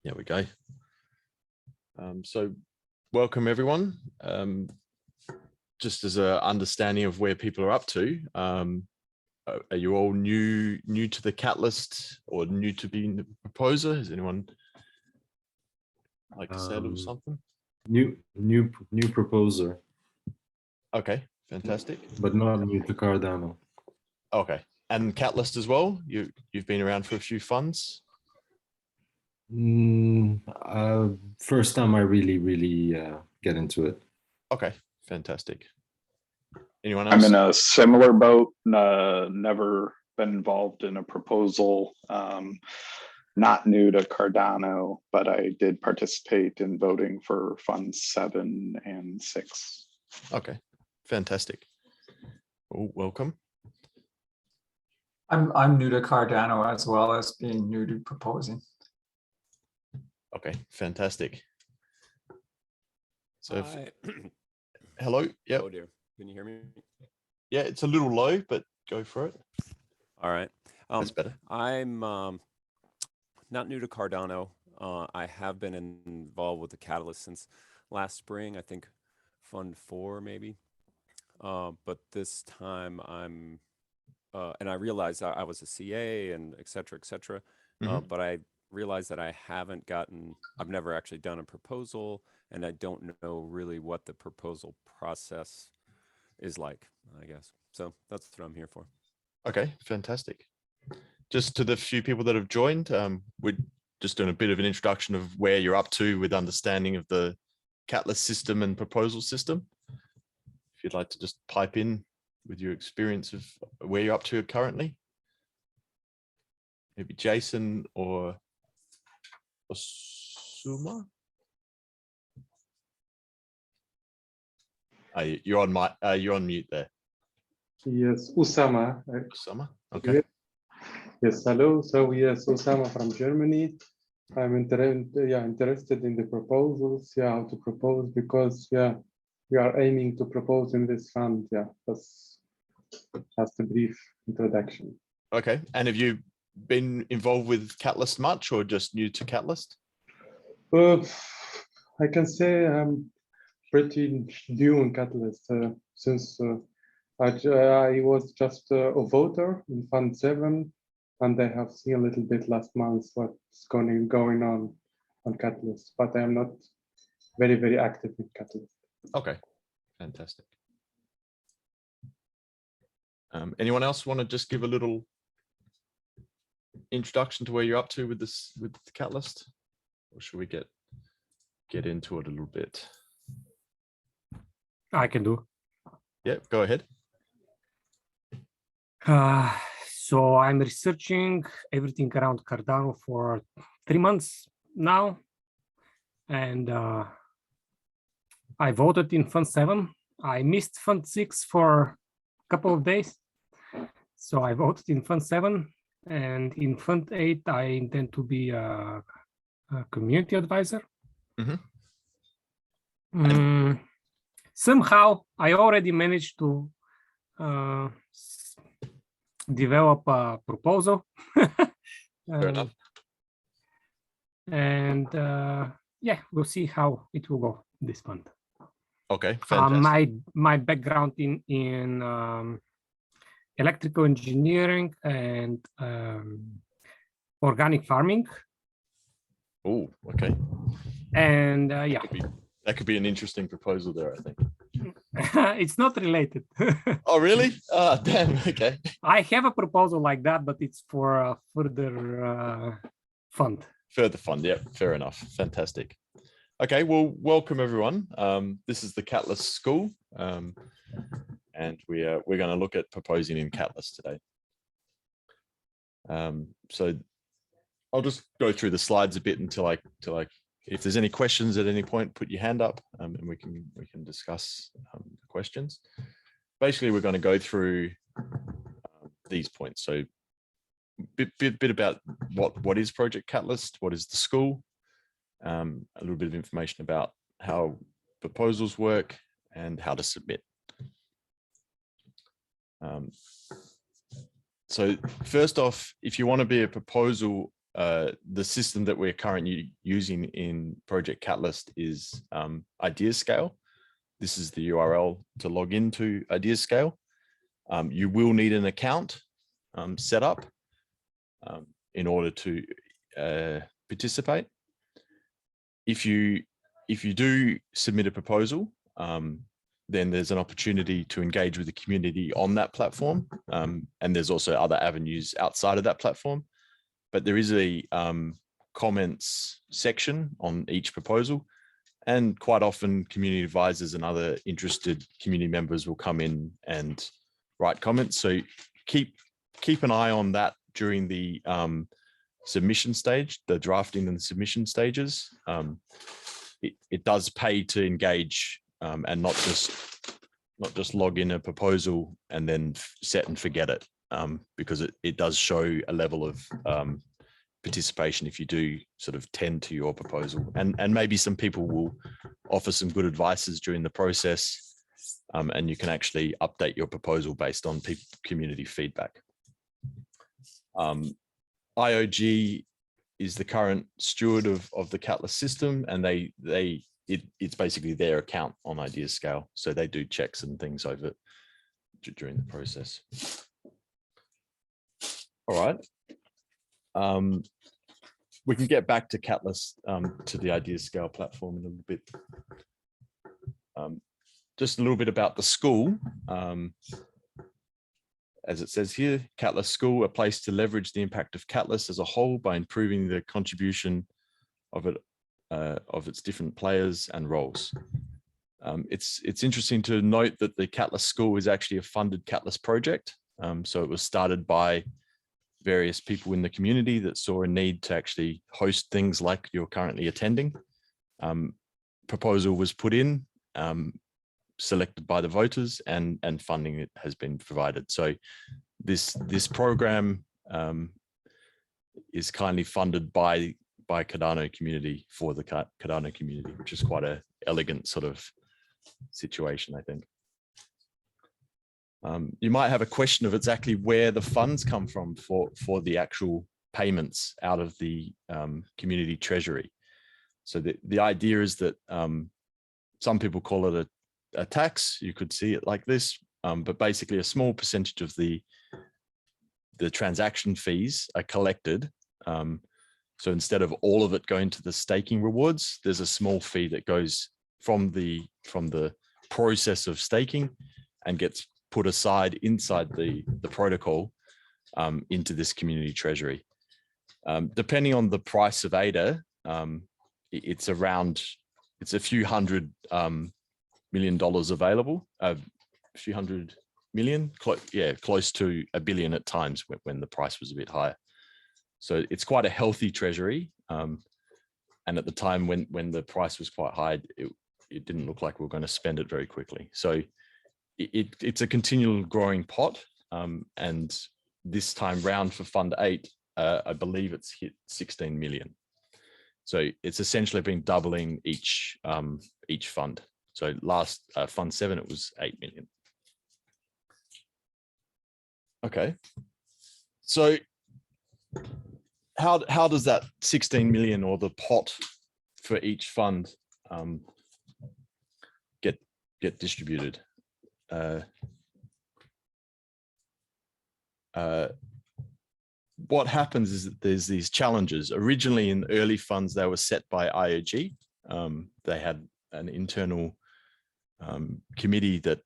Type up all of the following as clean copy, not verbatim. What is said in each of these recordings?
There we go. So welcome everyone. Just as an understanding of where people are up to, are you all new to the Catalyst or new to being the proposer? Is anyone like to say a little something? New proposer. Okay, fantastic. But not new to Cardano. Okay, and Catalyst as well. You've been around for a few funds. First time I really get into it. Okay, fantastic. Anyone else? I'm in a similar boat. Never been involved in a proposal. Not new to Cardano, but I did participate in voting for funds 7 and 6. Okay, fantastic. Well, welcome. I'm new to Cardano as well as being new to proposing. Okay, fantastic. So, Hello. Yep. Oh dear. Can you hear me? Yeah, it's a little low, but go for it. All right. That's better. I'm not new to Cardano. I have been involved with the Catalyst since last spring, I think Fund 4 maybe. But this time I'm, and I realized I was a CA and et cetera, but I realized that I've never actually done a proposal, and I don't know really what the proposal process is like, I guess. So that's what I'm here for. Okay, fantastic. Just to the few people that have joined, we're just doing a bit of an introduction of where you're up to with understanding of the Catalyst system and proposal system. If you'd like to just pipe in with your experience of where you're up to currently. Maybe Jason or Osuma. You're on mute there. Yes, Usama. Osama, okay. Yes, hello. So yes, Osama from Germany. I'm interested in the proposals. How to propose, because we are aiming to propose in this fund. That's just a brief introduction. Okay, and have you been involved with Catalyst much, or just new to Catalyst? I can say I'm pretty new in Catalyst since I was just a voter in Fund 7, and I have seen a little bit last month what's going on Catalyst, but I am not very active in Catalyst. Okay, fantastic. Anyone else want to just give a little introduction to where you're up to with the Catalyst, or should we get into it a little bit? I can do. Yeah, go ahead. So I'm researching everything around Cardano for 3 months now, and I voted in Fund 7. I missed Fund 6 for a couple of days, so I voted in Fund 7, and in Fund 8 I intend to be a community advisor. Somehow I already managed to develop a proposal. Fair enough. And we'll see how it will go this month. Okay, fantastic. My background in electrical engineering and organic farming. Oh, okay. And that could be an interesting proposal there, I think. It's not related. Oh, really? Ah, damn. Okay. I have a proposal like that, but it's for a further fund. Further fund, yeah, fair enough. Fantastic. Okay, well, welcome everyone. This is the Catalyst School, and we're going to look at proposing in Catalyst today. So I'll just go through the slides a bit until I if there's any questions at any point, put your hand up, and we can discuss the questions. Basically, we're going to go through these points. So bit about what is Project Catalyst, what is the school, a little bit of information about how proposals work and how to submit. So first off, if you want to be a proposal the system that we're currently using in Project Catalyst is IdeaScale. This is the URL to log into IdeaScale. You will need an account set up in order to participate. If you do submit a proposal, then there's an opportunity to engage with the community on that platform. And there's also other avenues outside of that platform. But there is a comments section on each proposal. And quite often community advisors and other interested community members will come in and write comments. So keep an eye on that during the submission stage, the drafting and the submission stages. It does pay to engage and not just log in a proposal and then set and forget it, because it does show a level of participation if you do sort of tend to your proposal, and maybe some people will offer some good advices during the process, and you can actually update your proposal based on community feedback. IOG is the current steward of the Catalyst system, and it's basically their account on IdeaScale. So they do checks and things over during the process. All right. We can get back to Catalyst, to the IdeaScale platform in a little bit. Just a little bit about the school. As it says here, Catalyst School, a place to leverage the impact of Catalyst as a whole by improving the contribution of its different players and roles. It's interesting to note that the Catalyst School is actually a funded Catalyst project. So it was started by various people in the community that saw a need to actually host things like you're currently attending. Proposal was put in, selected by the voters, and funding it has been provided. So this program is kindly funded by Cardano community for the Cardano community, which is quite an elegant sort of situation, I think. You might have a question of exactly where the funds come from for the actual payments out of the community treasury. So the idea is that some people call it a tax. You could see it like this, but basically a small percentage of the transaction fees are collected. So instead of all of it going to the staking rewards, there's a small fee that goes from the process of staking and gets put aside inside the protocol into this community treasury. Depending on the price of ADA, it's a few $100 million available, a few $100 million, close to $1 billion at times when the price was a bit higher. So it's quite a healthy treasury. And at the time when the price was quite high, it didn't look like we were going to spend it very quickly. So it's a continual growing pot. And this time round for Fund 8, I believe it's hit 16 million. So it's essentially been doubling each fund. So last Fund 7, it was 8 million. Okay. So how does that 16 million or the pot for each fund get distributed? What happens is that there's these challenges. Originally in early funds, they were set by IOG. They had an internal committee that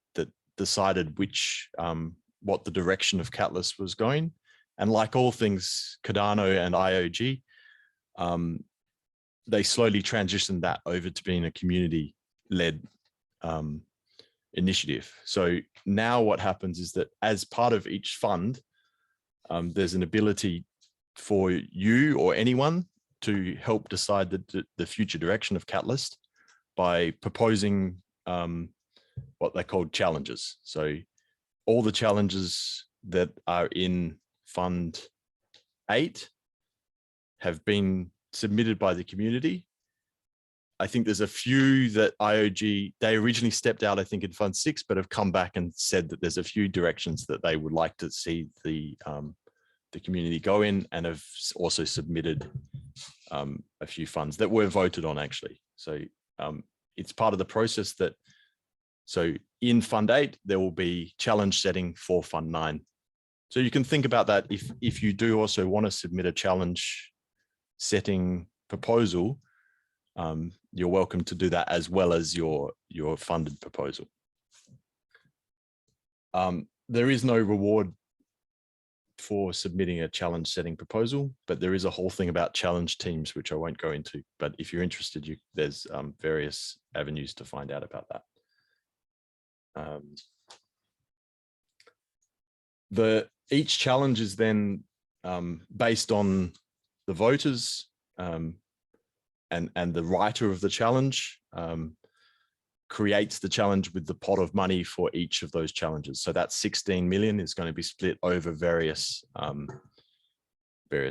decided what the direction of Catalyst was going. And like all things Cardano and IOG, they slowly transitioned that over to being a community-led initiative. So now what happens is that as part of each fund, there's an ability for you or anyone to help decide the future direction of Catalyst by proposing what they call challenges. So all the challenges that are in Fund 8 have been submitted by the community. I think there's a few that IOG, they originally stepped out, I think, in Fund 6, but have come back and said that there's a few directions that they would like to see the the community go in and have also submitted a few funds that were voted on actually. So it's part of the process that, so in Fund 8, there will be challenge setting for Fund 9. So you can think about that if you do also want to submit a challenge setting proposal, you're welcome to do that as well as your funded proposal. There is no reward for submitting a challenge setting proposal, but there is a whole thing about challenge teams, which I won't go into. But if you're interested, there's various avenues to find out about that. Each challenge is then based on the voters and the writer of the challenge creates the challenge with the pot of money for each of those challenges. So that 16 million is going to be split over various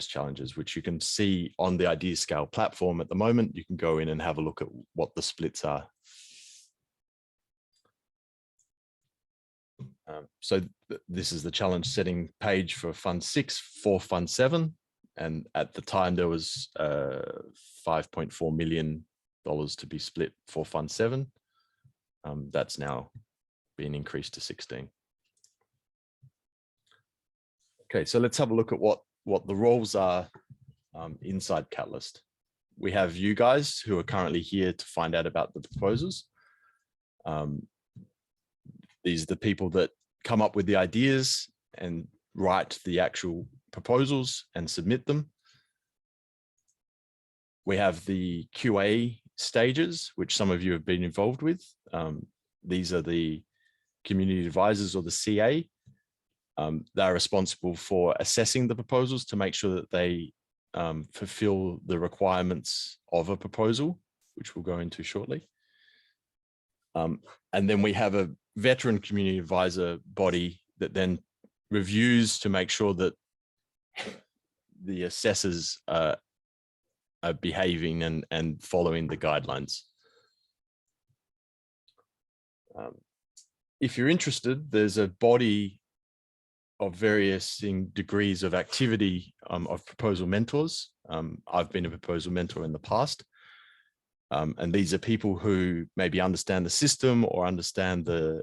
challenges, which you can see on the Idea Scale platform at the moment. You can go in and have a look at what the splits are. So this is the challenge setting page for Fund 6 for Fund 7. And at the time there was $5.4 million to be split for Fund 7. That's now been increased to 16. Okay, so let's have a look at what the roles are inside Catalyst. We have you guys who are currently here to find out about the proposals. These are the people that come up with the ideas and write the actual proposals and submit them. We have the QA stages, which some of you have been involved with. These are the community advisors or the CA. They're responsible for assessing the proposals to make sure that they fulfill the requirements of a proposal, which we'll go into shortly. And then we have a veteran community advisor body that then reviews to make sure that the assessors are behaving and following the guidelines. If you're interested, there's a body of various degrees of activity of proposal mentors. I've been a proposal mentor in the past. And these are people who maybe understand the system or understand the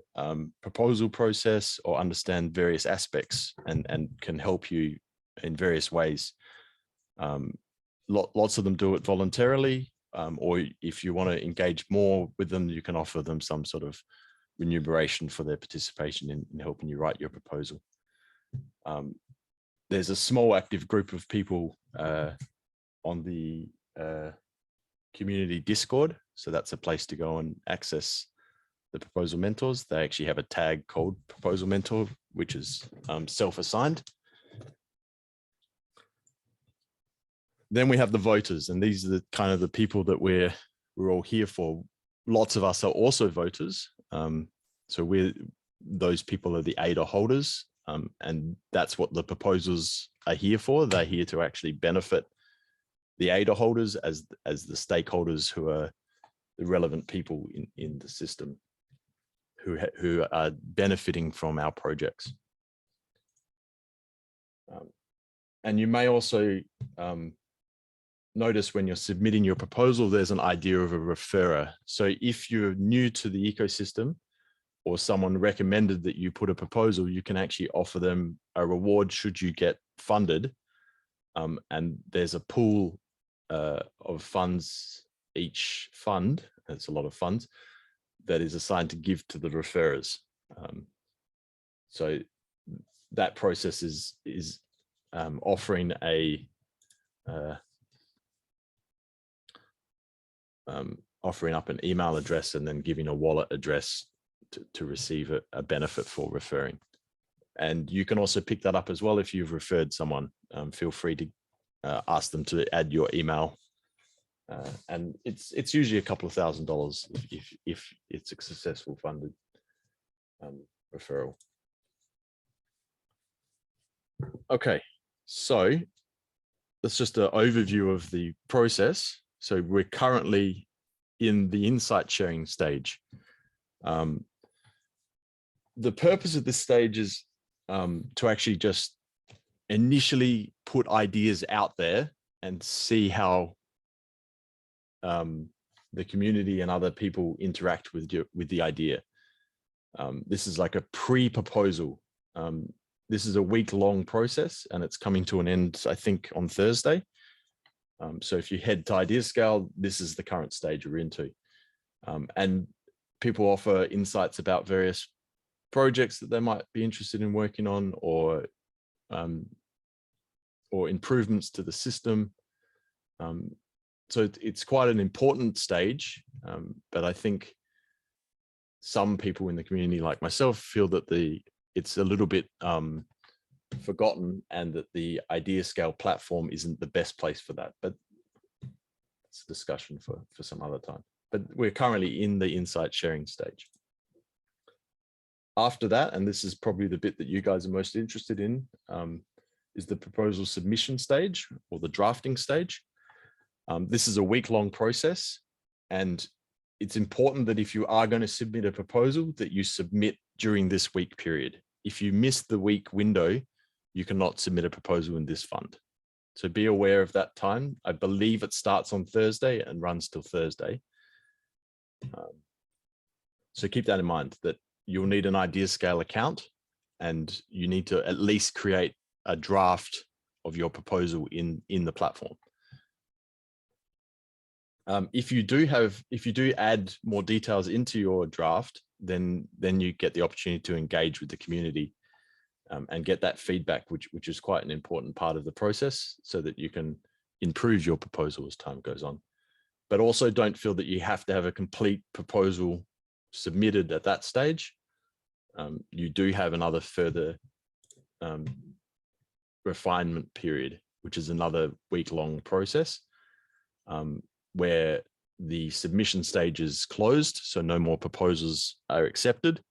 proposal process or understand various aspects and can help you in various ways. Lots of them do it voluntarily, or if you want to engage more with them, you can offer them some sort of remuneration for their participation in helping you write your proposal. There's a small active group of people on the community Discord. So that's a place to go and access the proposal mentors. They actually have a tag called proposal mentor, which is self-assigned. Then we have the voters, and these are the kind of the people that we're all here for. Lots of us are also voters. So those people are the ADA holders, and that's what the proposals are here for. They're here to actually benefit the ADA holders as the stakeholders who are the relevant people in the system who are benefiting from our projects. And you may also notice when you're submitting your proposal, there's an idea of a referrer. So if you're new to the ecosystem or someone recommended that you put a proposal, you can actually offer them a reward should you get funded. And there's a pool of funds, each fund, it's a lot of funds, that is assigned to give to the referrers. So that process is offering offering up an email address and then giving a wallet address to receive a benefit for referring. And you can also pick that up as well if you've referred someone. Feel free to ask them to add your email. And it's usually a couple of $1,000s if it's a successful funded referral. Okay, so that's just an overview of the process. So we're currently in the insight sharing stage. The purpose of this stage is to actually just initially put ideas out there and see how the community and other people interact with the idea. This is like a pre-proposal. This is a week-long process, and it's coming to an end, I think, on Thursday. So if you head to IdeaScale, this is the current stage we're into. And people offer insights about various projects that they might be interested in working on, or improvements to the system. So it's quite an important stage, but I think some people in the community, like myself, feel that it's a little bit forgotten, and that the IdeaScale platform isn't the best place for that. But it's a discussion for some other time. But we're currently in the insight sharing stage. After that, and this is probably the bit that you guys are most interested in, is the proposal submission stage, or the drafting stage. This is a week-long process, and it's important that if you are going to submit a proposal, that you submit during this week period. If you miss the week window, you cannot submit a proposal in this fund. So be aware of that time. I believe it starts on Thursday and runs till Thursday. So keep that in mind, that you'll need an IdeaScale account, and you need to at least create a draft of your proposal in the platform. If you do add more details into your draft, then you get the opportunity to engage with the community and get that feedback, which is quite an important part of the process, so that you can improve your proposal as time goes on. But also don't feel that you have to have a complete proposal submitted at that stage. You do have another further refinement period, which is another week-long process, where the submission stage is closed, so no more proposals are accepted,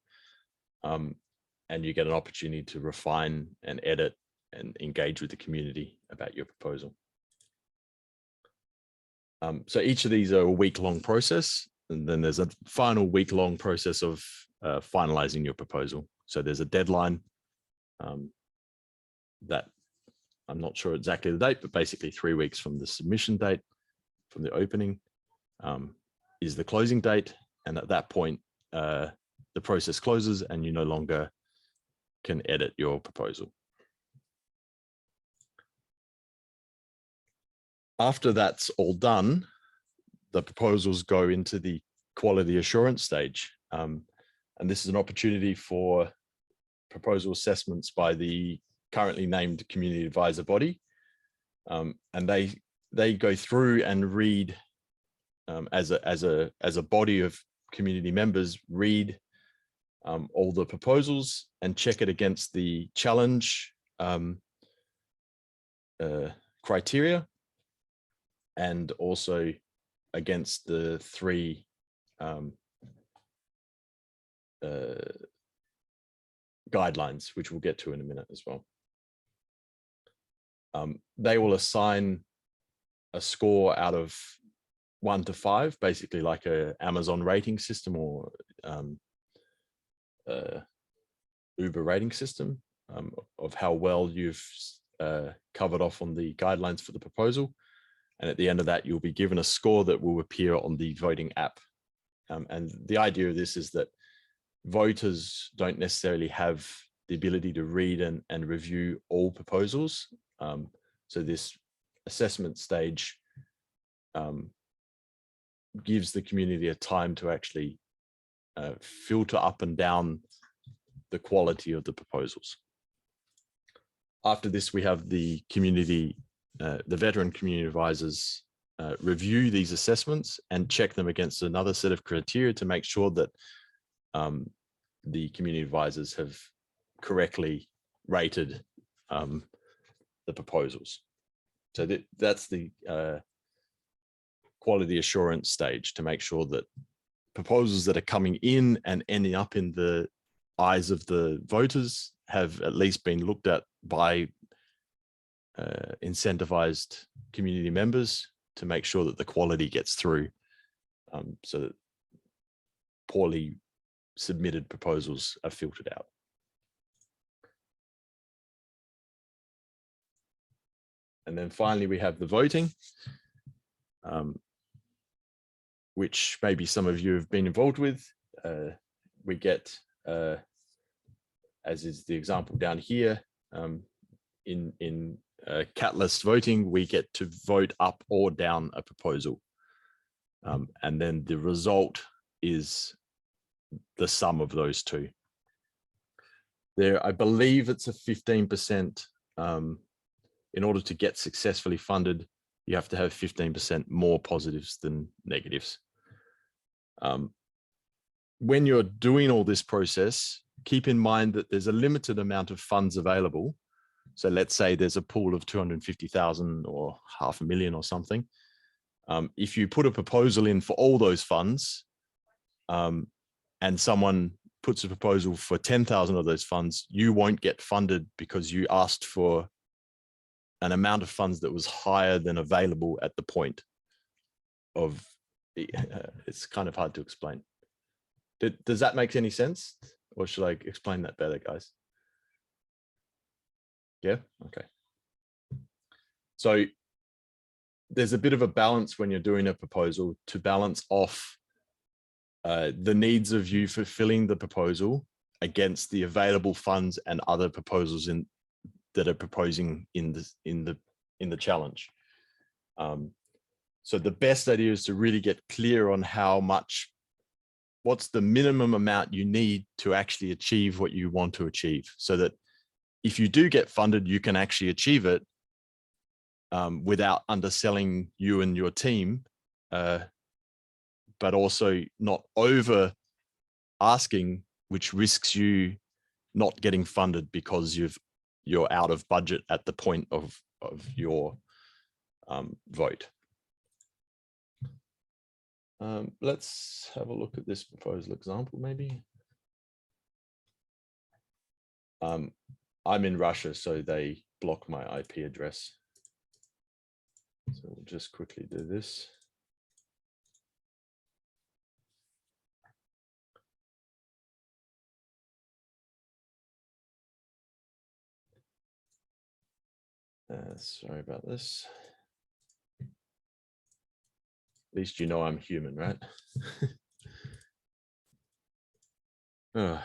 and you get an opportunity to refine and edit and engage with the community about your proposal. So each of these are a week-long process, and then there's a final week-long process of finalizing your proposal. So there's a deadline that I'm not sure exactly the date, but basically 3 weeks from the submission date, from the opening, is the closing date. And at that point, the process closes and you no longer can edit your proposal. After that's all done, the proposals go into the quality assurance stage. And this is an opportunity for proposal assessments by the currently named community advisor body. And they go through and read, as a body of community members, read all the proposals and check it against the challenge criteria, and also against the 3 guidelines, which we'll get to in a minute as well. They will assign a score out of 1 to 5, basically like a Amazon rating system, or Uber rating system, of how well you've covered off on the guidelines for the proposal. And at the end of that, you'll be given a score that will appear on the voting app. And the idea of this is that voters don't necessarily have the ability to read and review all proposals. So this assessment stage gives the community a time to actually filter up and down the quality of the proposals. After this, we have the community, the veteran community advisors review these assessments and check them against another set of criteria to make sure that the community advisors have correctly rated the proposals. So that's the quality assurance stage, to make sure that proposals that are coming in and ending up in the eyes of the voters have at least been looked at by incentivized community members, to make sure that the quality gets through, so that poorly submitted proposals are filtered out. And then finally, we have the voting, which maybe some of you have been involved with. We get, as is the example down here, in Catalyst voting, we get to vote up or down a proposal. And then the result is the sum of those two. There, I believe it's a 15%. In order to get successfully funded, you have to have 15% more positives than negatives. When you're doing all this process, keep in mind that there's a limited amount of funds available. So let's say there's a pool of 250,000 or 500,000 or something. If you put a proposal in for all those funds, and someone puts a proposal for 10,000 of those funds, you won't get funded because you asked for an amount of funds that was higher than available at the point of, it's kind of hard to explain. Does that make any sense? Or should I explain that better, guys? Yeah, okay. So there's a bit of a balance when you're doing a proposal to balance off the needs of you fulfilling the proposal against the available funds and other proposals that are proposing in the challenge. So the best idea is to really get clear on what's the minimum amount you need to actually achieve what you want to achieve, so that if you do get funded, you can actually achieve it without underselling you and your team, but also not over asking, which risks you not getting funded because you're out of budget at the point of your vote. Let's have a look at this proposal example, maybe. I'm in Russia, so they block my IP address. So we'll just quickly do this. Sorry about this. At least you know I'm human, right? Oh.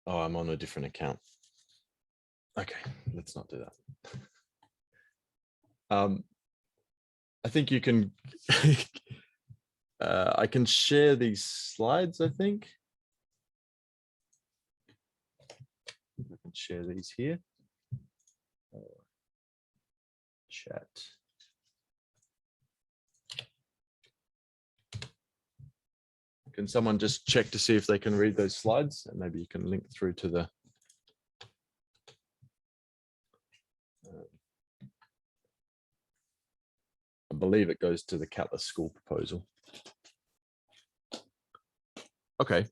Oh, I'm on a different account. Okay, let's not do that. I think you can, I can share these slides, I think. I can share these here. Chat. Can someone just check to see if they can read those slides, and maybe you can link through to the I believe it goes to the Catalyst school proposal. Okay.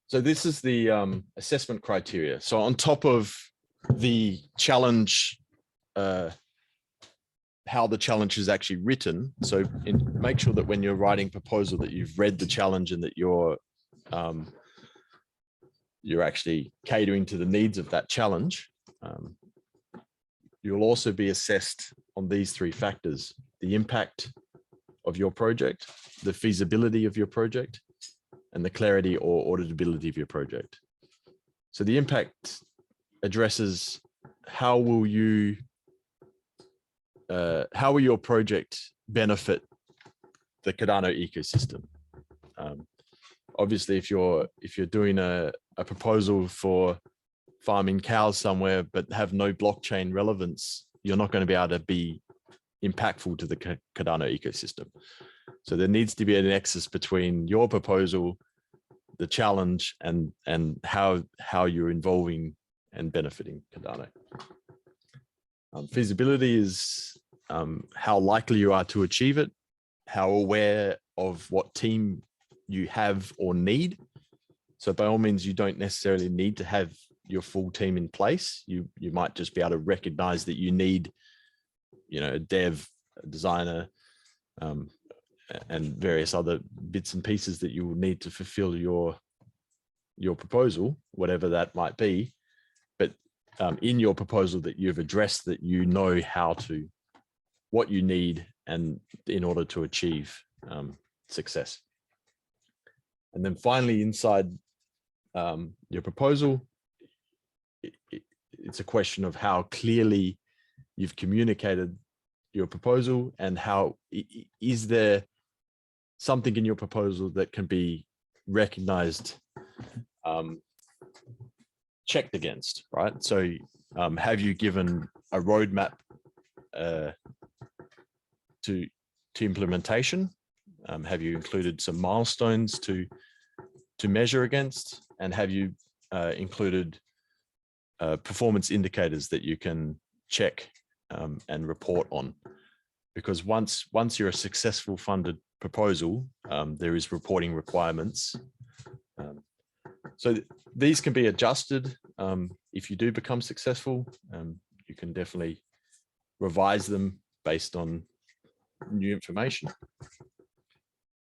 So this is the assessment criteria. So on top of the challenge, how the challenge is actually written. So make sure that when you're writing proposal that you've read the challenge and that you're actually catering to the needs of that challenge. You'll also be assessed on these three factors: the impact of your project, the feasibility of your project, and the clarity or auditability of your project. So the impact addresses how will your project benefit the Cardano ecosystem. Obviously, if you're doing a proposal for farming cows somewhere but have no blockchain relevance, you're not going to be able to be impactful to the Cardano ecosystem. So there needs to be a nexus between your proposal, the challenge, and how you're involving and benefiting Cardano. Feasibility is how likely you are to achieve it, how aware of what team you have or need. So by all means, you don't necessarily need to have your full team in place. You might just be able to recognize that you need, a dev, a designer, and various other bits and pieces that you will need to fulfill your proposal, whatever that might be. But in your proposal that you've addressed that you know what you need and in order to achieve success. And then finally, inside your proposal, it's a question of how clearly you've communicated your proposal, and how is there something in your proposal that can be recognized, checked against, right? So have you given a roadmap to implementation? Have you included some milestones to measure against? And have you included performance indicators that you can check and report on? Because once you're a successful funded proposal, there is reporting requirements. So these can be adjusted if you do become successful. You can definitely revise them based on new information.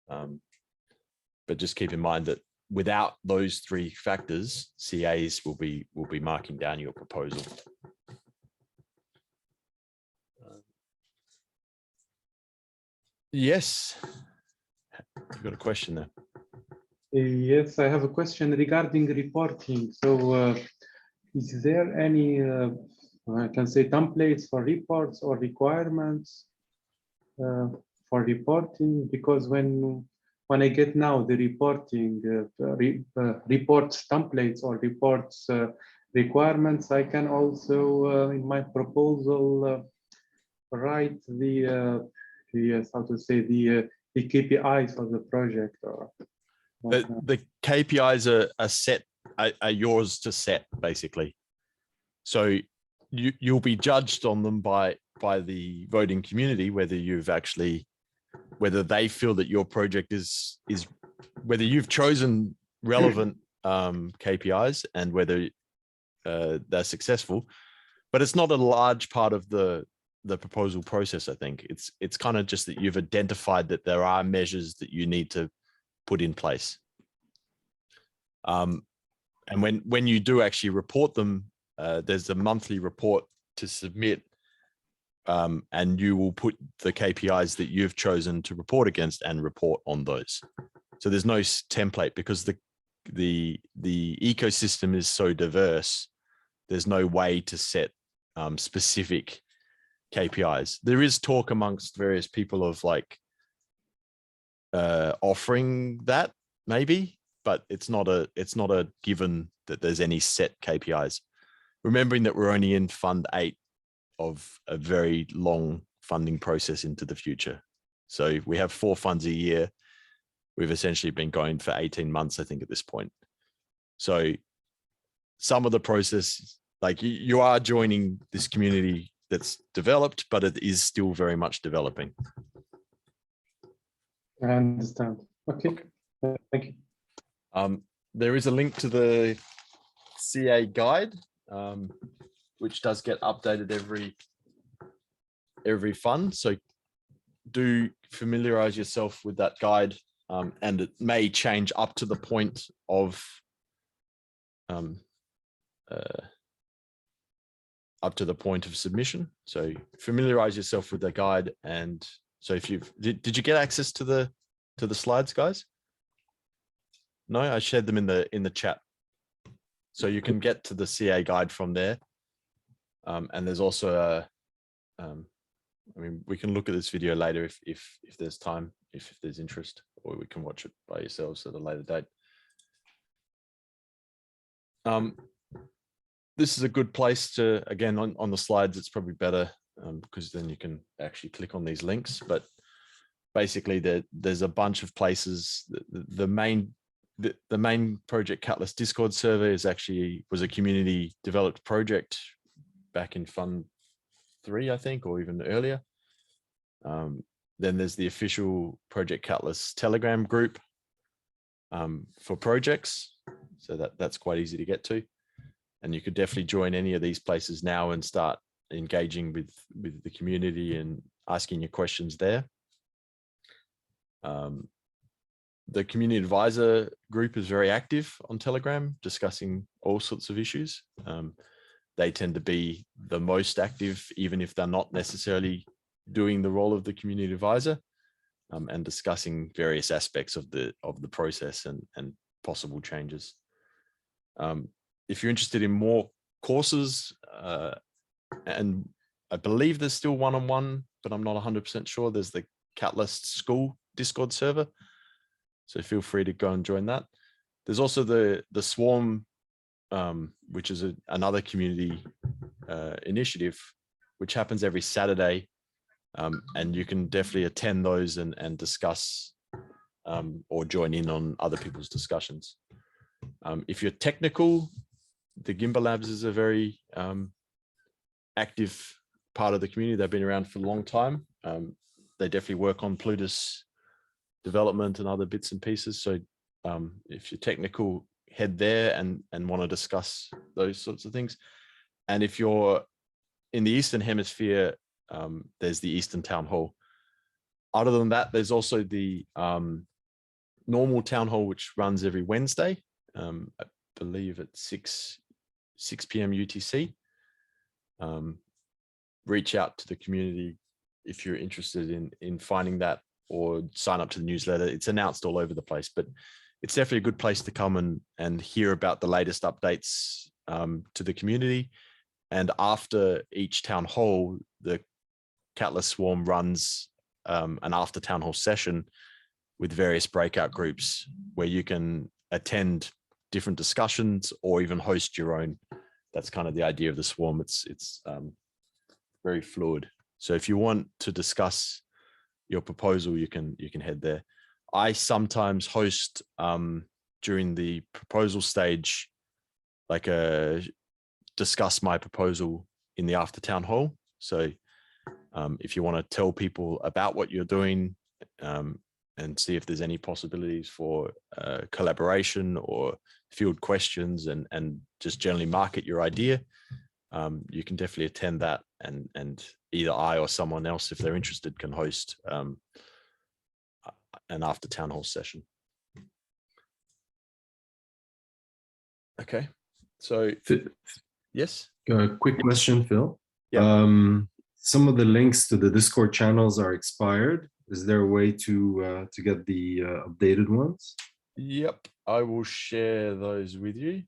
But just keep in mind that without those three factors, CAs will be marking down your proposal. Yes, you've got a question there. Yes, I have a question regarding reporting. So is there any, I can say, templates for reports or requirements for reporting? Because when I get now the reporting reports templates or reports requirements, I can also in my proposal write the how to say the KPIs for the project. Or the KPIs are set, are yours to set, basically. So you'll be judged on them by the voting community, whether they feel that your project is whether you've chosen relevant KPIs and whether they're successful. But it's not a large part of the proposal process. I think it's kind of just that you've identified that there are measures that you need to put in place. And when you do actually report them, there's a monthly report to submit, and you will put the KPIs that you've chosen to report against and report on those. So there's no template, because the ecosystem is so diverse. There's no way to set specific KPIs. There is talk amongst various people of like offering that maybe, but it's not a given that there's any set KPIs. Remembering that we're only in Fund 8 of a very long funding process into the future. So we have 4 funds a year. We've essentially been going for 18 months, I think, at this point. So some of the process, like you are joining this community that's developed, but it is still very much developing. I understand. Okay, thank you. There is a link to the CA guide, which does get updated every fund. So do familiarize yourself with that guide, and it may change up to the point of submission. So familiarize yourself with the guide. And so if did you get access to the slides, guys? No, I shared them in the chat. So you can get to the CA guide from there. And there's also I mean, we can look at this video later if there's time, if there's interest, or we can watch it by yourselves at a later date. This is a good place to, again, on the slides, it's probably better because then you can actually click on these links. But basically there's a bunch of places. The main Project Catalyst Discord server was a community developed project back in Fund 3, I think, or even earlier. Then there's the official Project Catalyst Telegram group for projects. So that's quite easy to get to. And you could definitely join any of these places now and start engaging with the community and asking your questions there. The community advisor group is very active on Telegram, discussing all sorts of issues. They tend to be the most active, even if they're not necessarily doing the role of the community advisor, and discussing various aspects of the process and possible changes. If you're interested in more courses, and I believe there's still one-on-one, but I'm not 100% sure. There's the Catalyst School Discord server, so feel free to go and join that. There's also the Swarm, which is another community initiative, which happens every Saturday, and you can definitely attend those and discuss or join in on other people's discussions. If you're technical, the Gimbal Labs is a very active part of the community. They've been around for a long time. They definitely work on Plutus development and other bits and pieces. So if you're technical, head there and want to discuss those sorts of things. And if you're in the Eastern Hemisphere, there's the Eastern Town Hall. Other than that, there's also the normal town hall, which runs every Wednesday, I believe at 6 p.m. UTC. Reach out to the community if you're interested in finding that, or sign up to the newsletter. It's announced all over the place, but it's definitely a good place to come and hear about the latest updates to the community. And after each town hall, the Catalyst Swarm runs an after town hall session with various breakout groups where you can attend different discussions or even host your own. That's kind of the idea of the Swarm. It's very fluid. So if you want to discuss your proposal, you can head there. I sometimes host during the proposal stage, like discuss my proposal in the after town hall. So if you want to tell people about what you're doing and see if there's any possibilities for collaboration or field questions and just generally market your idea, you can definitely attend that, and either I or someone else, if they're interested, can host an after town hall session. Okay, so yes. Quick question, Phil. Yeah. Some of the links to the Discord channels are expired. Is there a way to get the updated ones? Yep, I will share those with you.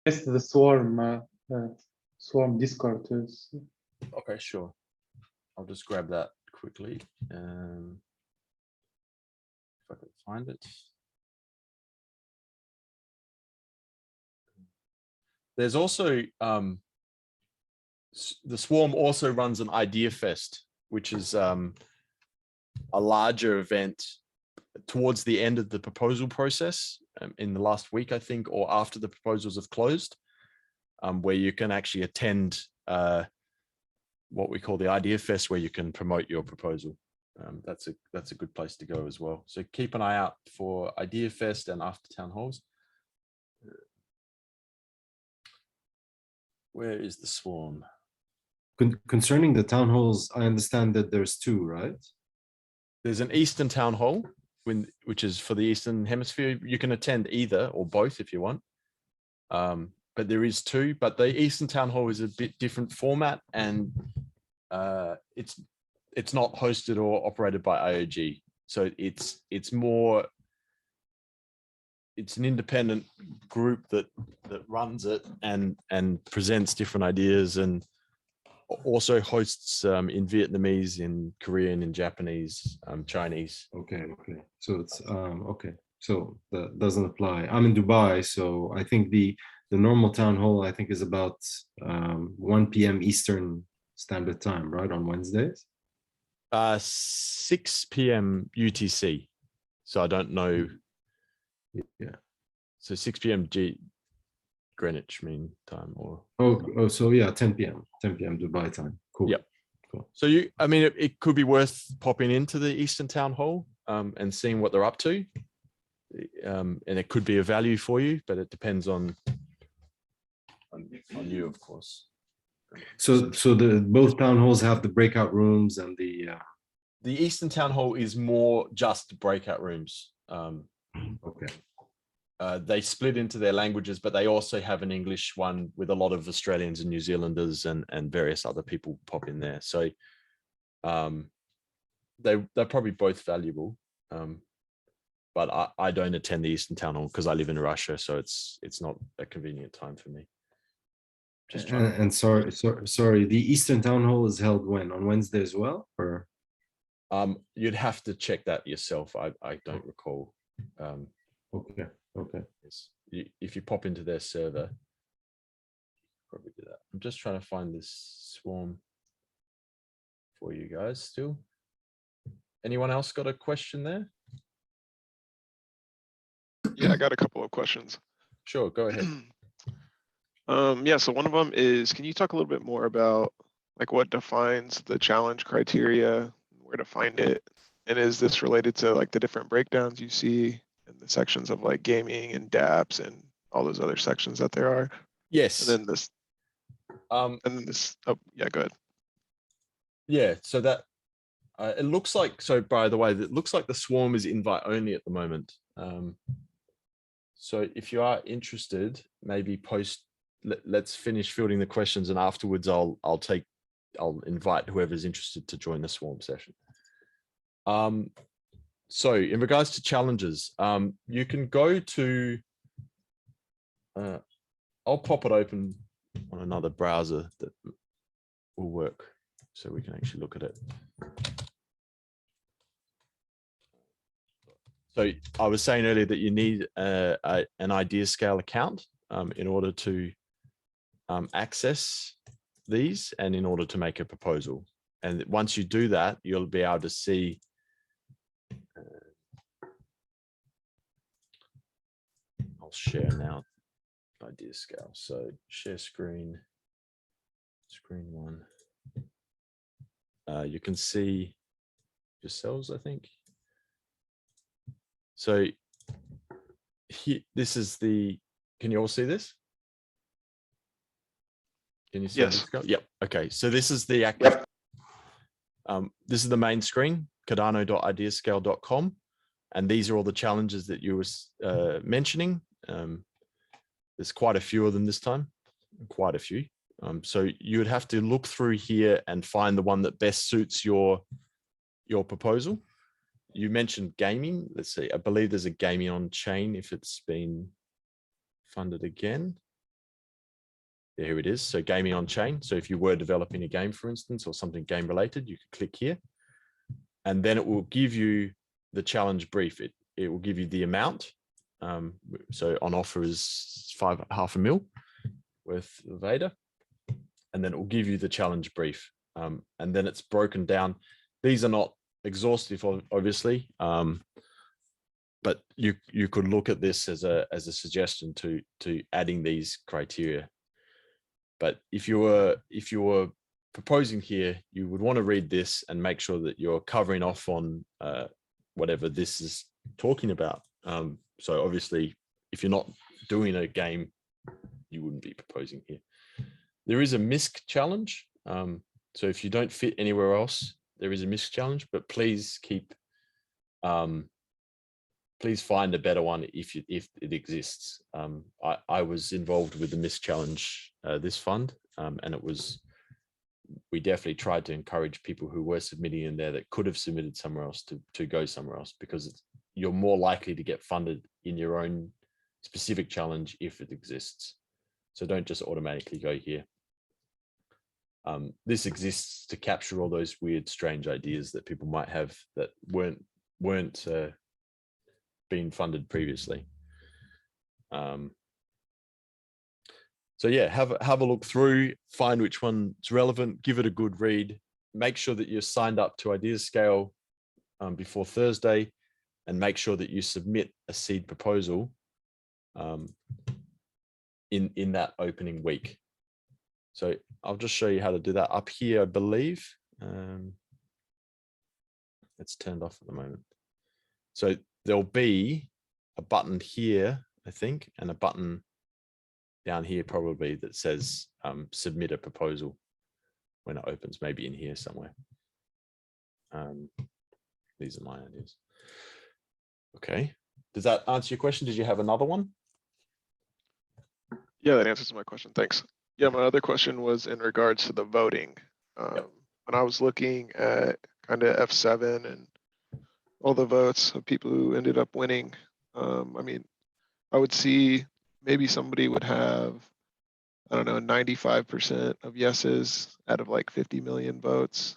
Yes, the Swarm Swarm Discord is. Okay, sure. I'll just grab that quickly. If I can find it. There's also the Swarm also runs an Idea Fest, which is a larger event towards the end of the proposal process, in the last week, I think, or after the proposals have closed, where you can actually attend what we call the Idea Fest, where you can promote your proposal. That's a good place to go as well. So keep an eye out for Idea Fest and after town halls. Where is the Swarm? Concerning the town halls, I understand that there's two, right? There's an Eastern Town Hall, which is for the Eastern Hemisphere. You can attend either or both if you want. But there is two, but the Eastern Town Hall is a bit different format, and it's not hosted or operated by IOG. So it's an independent group that runs it and presents different ideas, and also hosts in Vietnamese, in Korean, in Japanese, Chinese. Okay. So it's okay. So that doesn't apply. I'm in Dubai, so I think the normal town hall, I think, is about 1 p.m. Eastern Standard Time, right, on Wednesdays? 6 p.m. UTC. So I don't know. Yeah. So 6 p.m. Greenwich Mean Time, or so yeah, 10 p.m. Dubai time. Cool. Yep. Cool. So it could be worth popping into the Eastern Town Hall and seeing what they're up to. And it could be a value for you, but it depends on you, of course. So the both town halls have the breakout rooms and the The Eastern Town Hall is more just breakout rooms. Okay. They split into their languages, but they also have an English one with a lot of Australians and New Zealanders and various other people pop in there. So they're probably both valuable. But I don't attend the Eastern Town Hall because I live in Russia, so it's not a convenient time for me. Just trying. And sorry, the Eastern Town Hall is held when? On Wednesday as well? Or You'd have to check that yourself. I don't recall. okay. If you pop into their server, probably do that. I'm just trying to find this swarm for you guys still. Anyone else got a question there? Yeah, I got a couple of questions. Sure, go ahead. Yeah, so one of them is, can you talk a little bit more about like what defines the challenge criteria, where to find it? And is this related to like the different breakdowns you see in the sections of like gaming and dApps and all those other sections that there are? Yes. And then this, oh yeah, go ahead. Yeah, so that it looks like, so by the way, it looks like the swarm is invite only at the moment. So if you are interested, maybe post, let's finish fielding the questions, and afterwards I'll invite whoever's interested to join the swarm session. So in regards to challenges, you can go to, I'll pop it open on another browser that will work so we can actually look at it. So I was saying earlier that you need an idea scale account in order to access these and in order to make a proposal. And once you do that, you'll be able to see I'll share now idea scale. So share screen one. You can see yourselves, I think. So here, this is the, can you all see this? Can you see Yes. this? Yep. Okay. So this is the active, this is the main screen, cardano.ideascale.com. And these are all the challenges that you were mentioning. There's quite a few of them this time, quite a few. So you would have to look through here and find the one that best suits your proposal. You mentioned gaming. Let's see, I believe there's a gaming on chain if it's been funded again. Yeah, here it is. So gaming on chain. So if you were developing a game, for instance, or something game related, you could click here. And then it will give you the challenge brief. It will give you the amount. So on offer is half a mil worth of ADA. And then it will give you the challenge brief. And then it's broken down. These are not exhaustive, obviously, but you could look at this as a suggestion to adding these criteria. But if you were proposing here, you would want to read this and make sure that you're covering off on whatever this is talking about. So obviously, if you're not doing a game, you wouldn't be proposing here. There is a MISC challenge. So if you don't fit anywhere else, there is a MISC challenge, but please keep, please find a better one if it exists. I was involved with the MISC challenge, this fund, and we definitely tried to encourage people who were submitting in there that could have submitted somewhere else to go somewhere else, because you're more likely to get funded in your own specific challenge if it exists. So don't just automatically go here. This exists to capture all those weird, strange ideas that people might have that weren't being funded previously. So yeah, have a look through, find which one's relevant, give it a good read, make sure that you're signed up to Ideas Scale before Thursday, and make sure that you submit a seed proposal in that opening week. So I'll just show you how to do that up here, I believe. It's turned off at the moment. So there'll be a button here, I think, and a button down here probably that says submit a proposal when it opens, maybe in here somewhere. These are my ideas. Okay. Does that answer your question? Did you have another one? Yeah, that answers my question. Thanks. Yeah, my other question was in regards to the voting. When I was looking at kind of F7 and all the votes of people who ended up winning, I mean, I would see maybe somebody would have, I don't know, 95% of yeses out of like 50 million votes.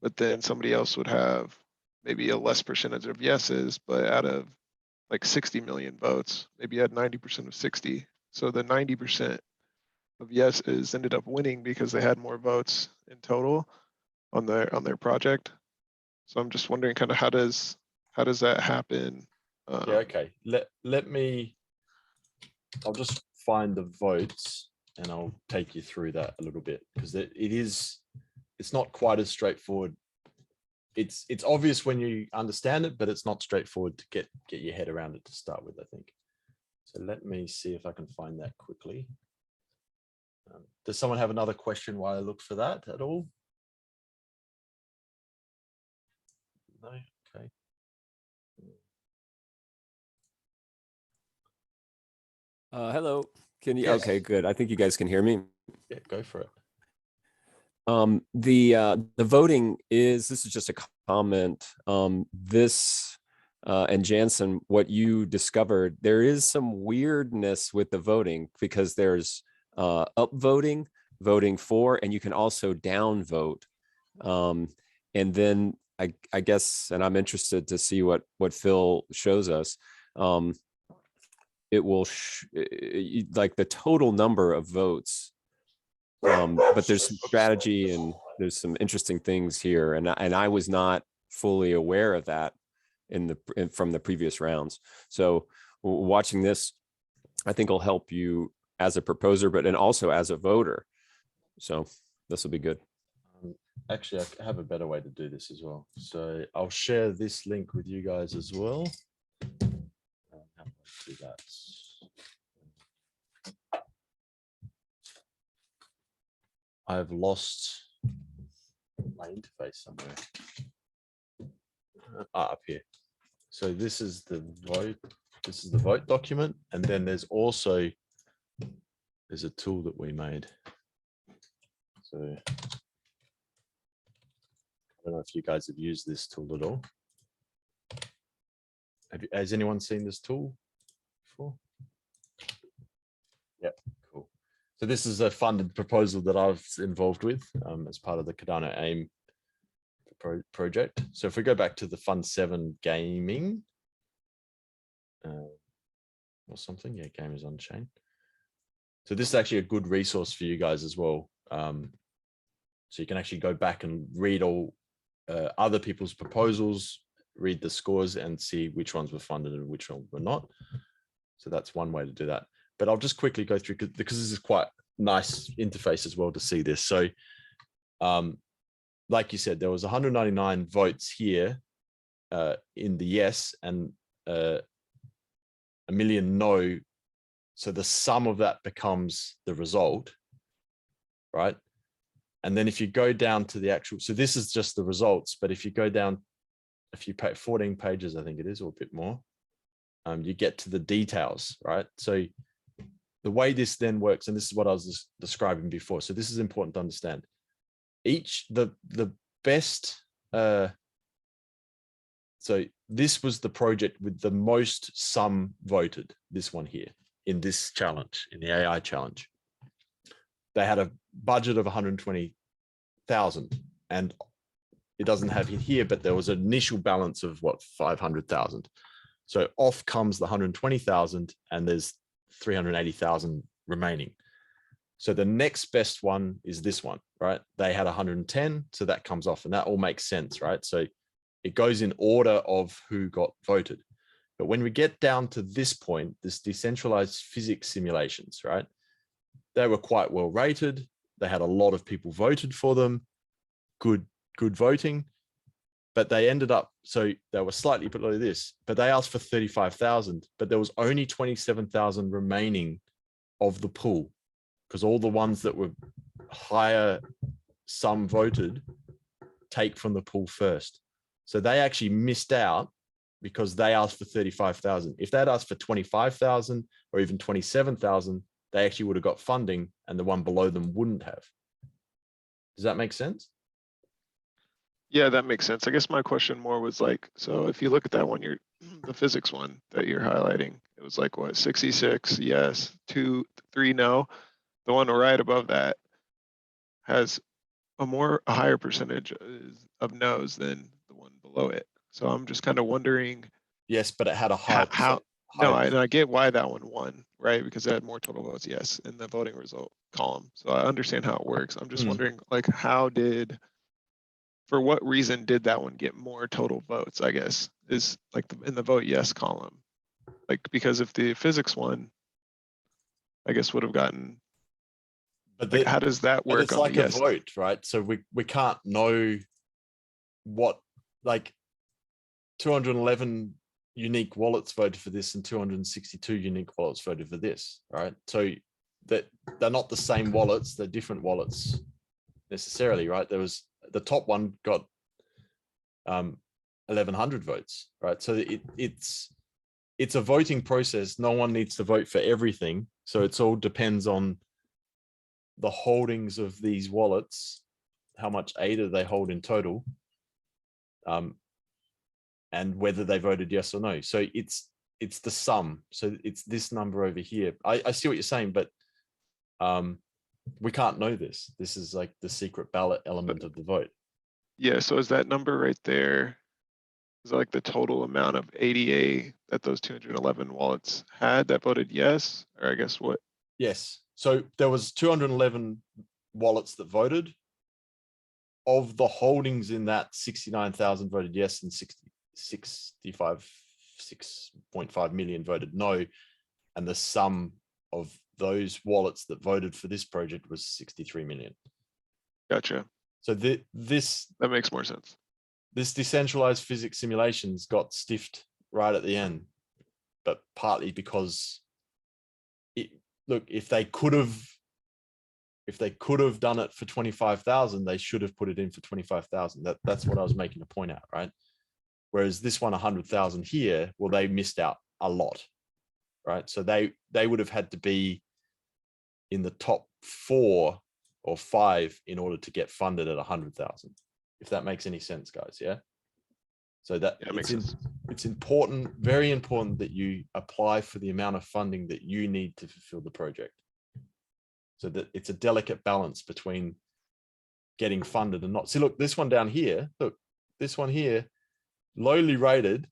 But then somebody else would have maybe a less percentage of yeses, but out of like 60 million votes, maybe you had 90% of 60. So the 90% of yeses ended up winning because they had more votes in total on their project. So I'm just wondering kind of how does that happen? Yeah, okay. Let me, I'll just find the votes and I'll take you through that a little bit, because it's not quite as straightforward. It's obvious when you understand it, but it's not straightforward to get your head around it to start with, I think. So let me see if I can find that quickly. Does someone have another question while I look for that at all? No? Okay. Hello. Can you? Yes. Okay, good. I think you guys can hear me. Yeah, go for it. The voting this is just a comment. And Jansen, what you discovered, there is some weirdness with the voting, because there's upvoting, voting for, and you can also downvote. And then I guess, and I'm interested to see what Phil shows us. It will like the total number of votes. But there's some strategy and there's some interesting things here, and I was not fully aware of that from the previous rounds. So watching this, I think will help you as a proposer, and also as a voter. So this will be good. Actually, I have a better way to do this as well. So I'll share this link with you guys as well. How do I do that? I've lost my interface somewhere. Up here. So this is the vote. This is the vote document, and then there's a tool that we made. So I don't know if you guys have used this tool at all. Has anyone seen this tool before? Yeah, cool. So this is a funded proposal that I've involved with as part of the Cardano AIM project. So if we go back to the Fund 7 gaming or something, yeah, Gamers on Chain. So this is actually a good resource for you guys as well. So you can actually go back and read all other people's proposals, read the scores and see which ones were funded and which ones were not. So that's one way to do that. But I'll just quickly go through because this is quite nice interface as well to see this. So like you said, there was 199 votes here in the yes and 1 million no. So the sum of that becomes the result, right? And then if you go down to the actual, so this is just the results, but if you go down a few 14 pages, I think it is, or a bit more, you get to the details, right? So the way this then works, and this is what I was describing before. So this is important to understand. The best, so this was the project with the most sum voted, this one here, in this challenge, in the AI challenge. They had a budget of 120,000, and it doesn't have it here, but there was an initial balance of what, 500,000. So off comes the 120,000, and there's 380,000 remaining. So the next best one is this one, right? They had 110, so that comes off, and that all makes sense, right? So it goes in order of who got voted. But when we get down to this point, this decentralized physics simulations, right? They were quite well rated. They had a lot of people voted for them. Good voting. But they ended up, so they were slightly below this, but they asked for 35,000, but there was only 27,000 remaining of the pool, because all the ones that were higher sum voted take from the pool first. So they actually missed out because they asked for 35,000. If they'd asked for 25,000 or even 27,000, they actually would have got funding and the one below them wouldn't have. Does that make sense? Yeah, that makes sense. I guess my question more was like, so if you look at that one, the physics one that you're highlighting, it was like what, 66 yes, 2, 3 no. The one right above that has a higher percentage of no's than the one below it. So I'm just kind of wondering. Yes, but it had a higher No, and I get why that one won, right? Because it had more total votes, yes, in the voting result column. So I understand how it works. I'm just wondering, like, for what reason did that one get more total votes, I guess, is like in the vote yes column. Like, because if the physics one, I guess, would have gotten, but like, how does that work? It's like a vote, right? So we can't know what, like 211 unique wallets voted for this and 262 unique wallets voted for this, right? So that they're not the same wallets, they're different wallets necessarily, right? There was the top one got 1,100 votes, right? So it's a voting process. No one needs to vote for everything. So it's all depends on the holdings of these wallets, how much ADA they hold in total, and whether they voted yes or no. So it's the sum. So it's this number over here. I see what you're saying, but we can't know this. This is like the secret ballot element of the vote. Yeah, so is that number right there, is that like the total amount of ADA that those 211 wallets had that voted yes? Or I guess what? Yes. So there was 211 wallets that voted. Of the holdings in that, 69,000 voted yes and 6.5 million voted no. And the sum of those wallets that voted for this project was 63 million. Gotcha. So that makes more sense. This decentralized physics simulations got stiffed right at the end, but partly because look, if they could have done it for 25,000, they should have put it in for 25,000. That's what I was making a point out, right? Whereas this one, 100,000 here, well, they missed out a lot, right? So they would have had to be in the top 4 or 5 in order to get funded at 100,000, if that makes any sense, guys. Yeah. So that makes sense. It's important, very important that you apply for the amount of funding that you need to fulfill the project. So that it's a delicate balance between getting funded and not. See, look, this one down here, look, this one here, lowly rated,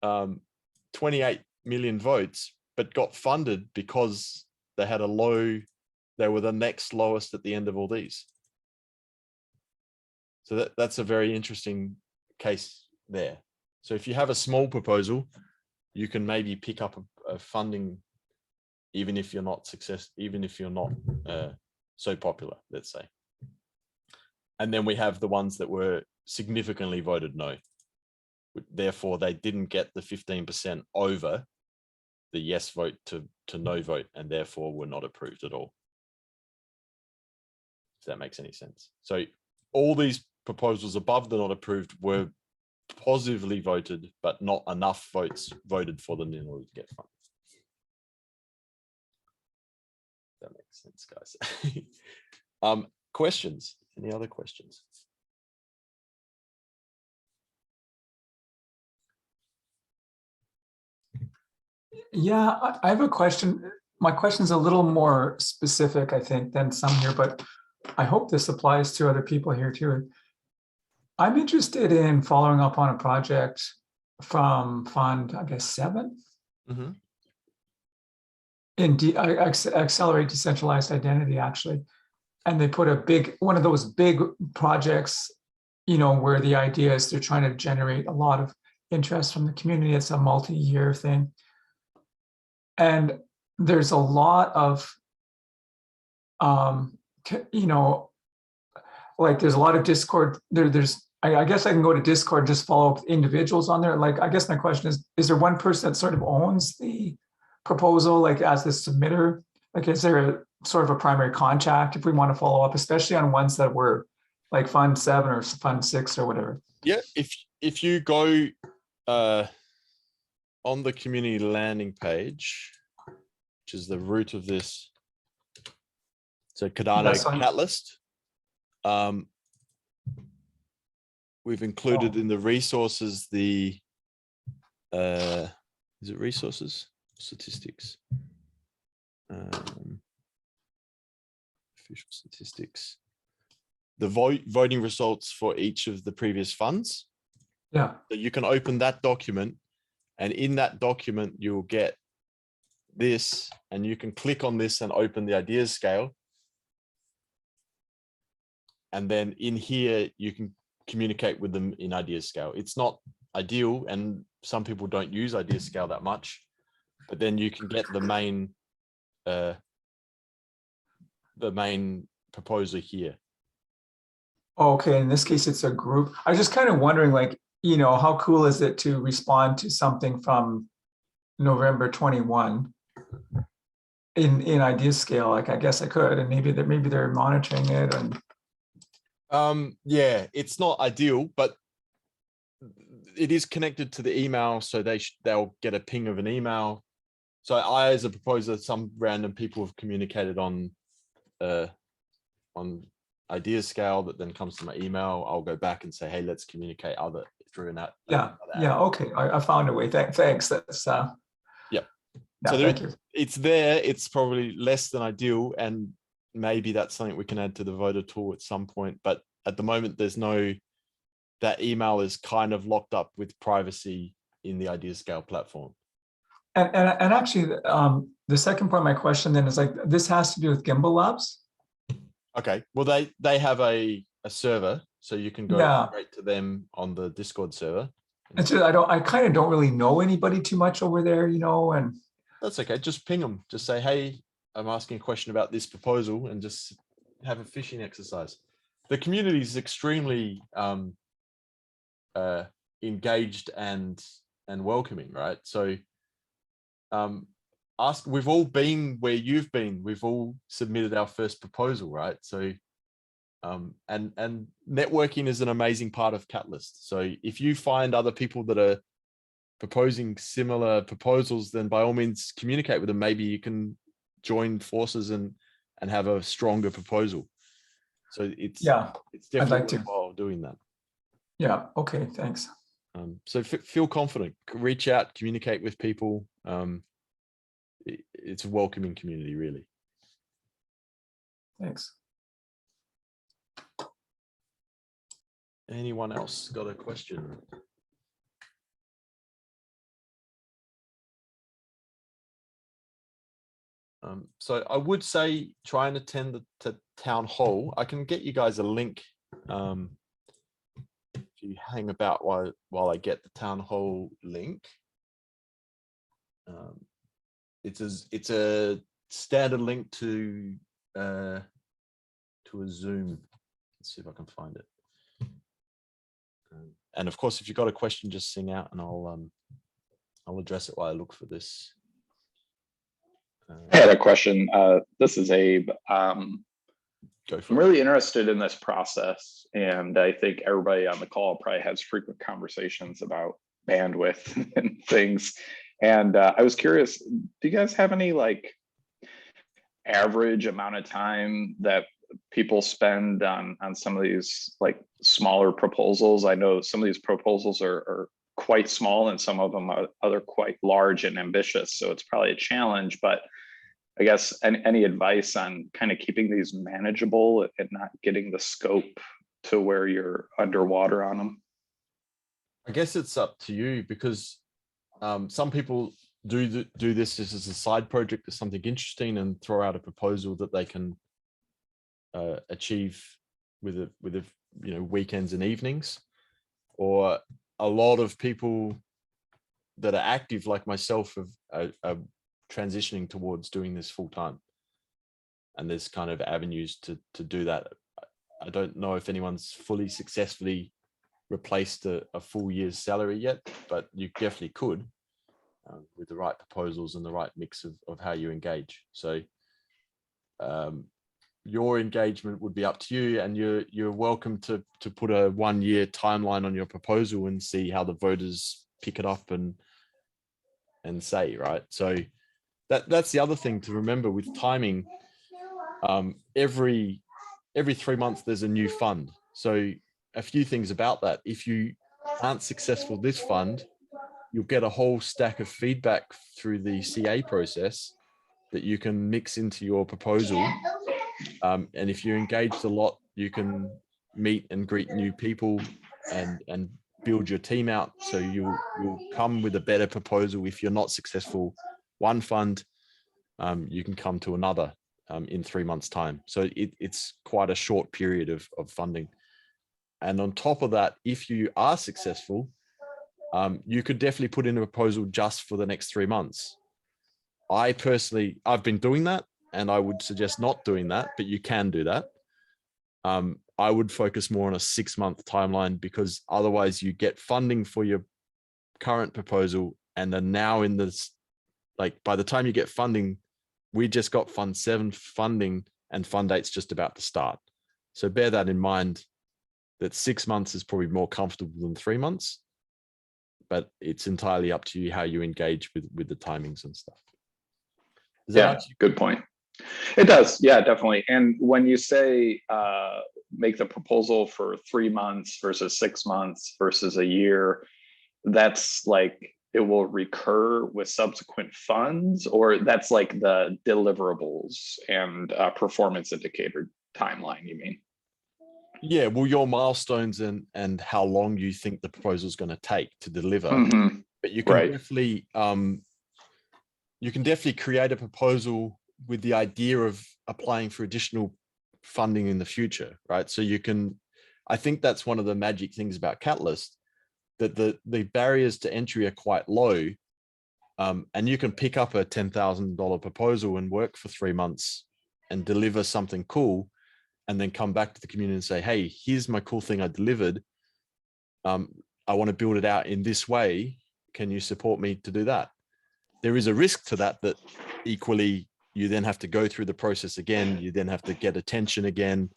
28 million votes, but got funded because they had they were the next lowest at the end of all these. So that's a very interesting case there. So if you have a small proposal, you can maybe pick up a funding, even if you're not so popular, let's say. And then we have the ones that were significantly voted no. Therefore, they didn't get the 15% over the yes vote to no vote, and therefore were not approved at all. If that makes any sense. So all these proposals above the not approved were positively voted, but not enough votes voted for them in order to get funded. That makes sense, guys. Questions? Any other questions? Yeah, I have a question. My question is a little more specific, I think, than some here, but I hope this applies to other people here too. I'm interested in following up on a project from Fund, I guess, 7. Mm-hmm. In Accelerate Decentralized Identity, actually. And they put one of those big projects, where the idea is they're trying to generate a lot of interest from the community. It's a multi-year thing. And there's a lot of, like there's a lot of Discord. I guess I can go to Discord and just follow up with individuals on there. Like, I guess my question is there one person that sort of owns the proposal, like as the submitter? Like, is there a sort of a primary contact if we want to follow up, especially on ones that were like Fund 7 or Fund 6 or whatever. Yeah, if you go on the community landing page, which is the root of this, so Cardano That's fine. Catalyst, we've included Oh. in the resources the is it resources statistics, official statistics, the voting results for each of the previous funds. Yeah. So you can open that document, and in that document you'll get this, and you can click on this and open the ideas scale. And then in here, you can communicate with them in ideas scale. It's not ideal, and some people don't use ideas scale that much, but then you can get the main proposal here. Okay, in this case, it's a group. I was just kind of wondering, like, you know, how cool is it to respond to something from November 21 in ideas scale? Like, I guess I could, and maybe they're monitoring it. And yeah, it's not ideal, but it is connected to the email, so they'll get a ping of an email. So I, as a proposer, some random people have communicated on ideas scale that then comes to my email. I'll go back and say, hey, let's communicate through that. yeah, okay, I found a way. Thanks. That's yeah. Yeah, So thank you. it's there. It's probably less than ideal, and maybe that's something we can add to the voter tool at some point. But at the moment, there's no. That email is kind of locked up with privacy in the ideas scale platform. And actually, the second part of my question then is like, this has to do with Gimbal Labs. Okay, well they have a server, so you can go straight to them on the Discord server. It's just, I kind of don't really know anybody too much over there, you know, and that's okay. Just ping them. Just say, hey, I'm asking a question about this proposal, and just have a phishing exercise. The community is extremely engaged and welcoming, right? So we've all been where you've been. We've all submitted our first proposal, right? So and networking is an amazing part of Catalyst. So if you find other people that are proposing similar proposals, then by all means communicate with them. Maybe you can join forces and have a stronger proposal. So it's definitely like worthwhile doing that. Yeah, okay, thanks. So feel confident, reach out, communicate with people. It's a welcoming community, really. Thanks. Anyone else got a question? So I would say try and attend the town hall. I can get you guys a link if you hang about while I get the town hall link. It's a standard link to a Zoom. Let's see if I can find it. And of course, if you've got a question, just sing out, and I'll address it while I look for this. I had a question. This is Abe. I'm really interested in this process, and I think everybody on the call probably has frequent conversations about bandwidth and things. And I was curious, do you guys have any like average amount of time that people spend on some of these like smaller proposals? I know some of these proposals are quite small, and some of them are other quite large and ambitious. So it's probably a challenge, but I guess any advice on kind of keeping these manageable and not getting the scope to where you're underwater on them? I guess it's up to you, because some people do this as a side project, as something interesting, and throw out a proposal that they can achieve with a weekends and evenings. Or a lot of people that are active, like myself, are transitioning towards doing this full time, and there's kind of avenues to do that. I don't know if anyone's fully successfully replaced a full year's salary yet, but you definitely could with the right proposals and the right mix of how you engage. So your engagement would be up to you, and you're welcome to put a 1-year timeline on your proposal and see how the voters pick it up and say, right? So that's the other thing to remember with timing. Every 3 months there's a new fund. So a few things about that. If you aren't successful this fund, you'll get a whole stack of feedback through the CA process that you can mix into your proposal. And if you're engaged a lot, you can meet and greet new people and build your team out. So you'll come with a better proposal. If you're not successful one fund, you can come to another in 3 months' time. So it's quite a short period of funding. And on top of that, if you are successful, you could definitely put in a proposal just for the next 3 months. I've been doing that, and I would suggest not doing that, but you can do that. I would focus more on a 6-month timeline, because otherwise you get funding for your current proposal, and then now in this, like by the time you get funding, we just got Fund 7 funding and Fund 8's just about to start. So bear that in mind, that 6 months is probably more comfortable than 3 months, but it's entirely up to you how you engage with the timings and stuff. Yeah, good point. It does. Yeah, definitely. And when you say make the proposal for 3 months versus 6 months versus a year, that's like it will recur with subsequent funds, or that's like the deliverables and performance indicator timeline, you mean? Yeah, well, your milestones and how long you think the proposal is going to take to deliver. Mm-hmm. But you can Right. definitely create a proposal with the idea of applying for additional funding in the future, right? So you can, I think that's one of the magic things about Catalyst, that the barriers to entry are quite low, and you can pick up a $10,000 proposal and work for 3 months and deliver something cool, and then come back to the community and say, hey, here's my cool thing I delivered. I want to build it out in this way. Can you support me to do that? There is a risk to that equally you then have to go through the process again. You then have to get attention again,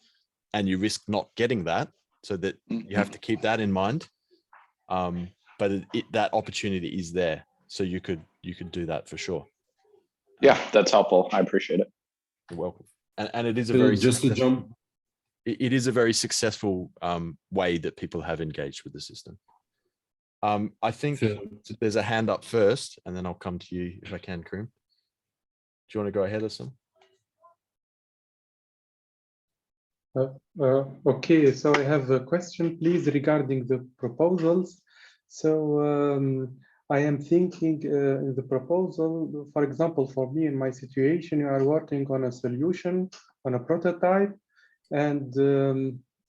and you risk not getting that. So that you have to keep that in mind. But that opportunity is there. So you could do that for sure. Yeah, that's helpful. I appreciate it. You're welcome. And it is a Phil, very just to jump. It is a very successful way that people have engaged with the system. I think Phil. there's a hand up first, and then I'll come to you if I can, Karim. Do you want to go ahead, Hassan? Okay, so I have a question, please, regarding the proposals. So I am thinking in the proposal, for example, for me in my situation, you are working on a solution, on a prototype, and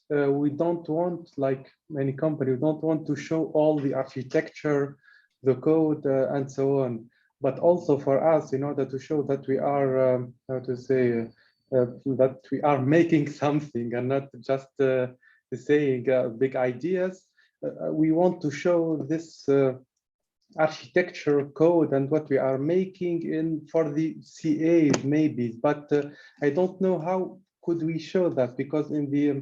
we don't want, like many companies, we don't want to show all the architecture, the code, and so on. But also for us, in order to show that we are, how to say, that we are making something and not just saying big ideas. We want to show this architecture code and what we are making for the CAs maybe, but I don't know how could we show that, because in the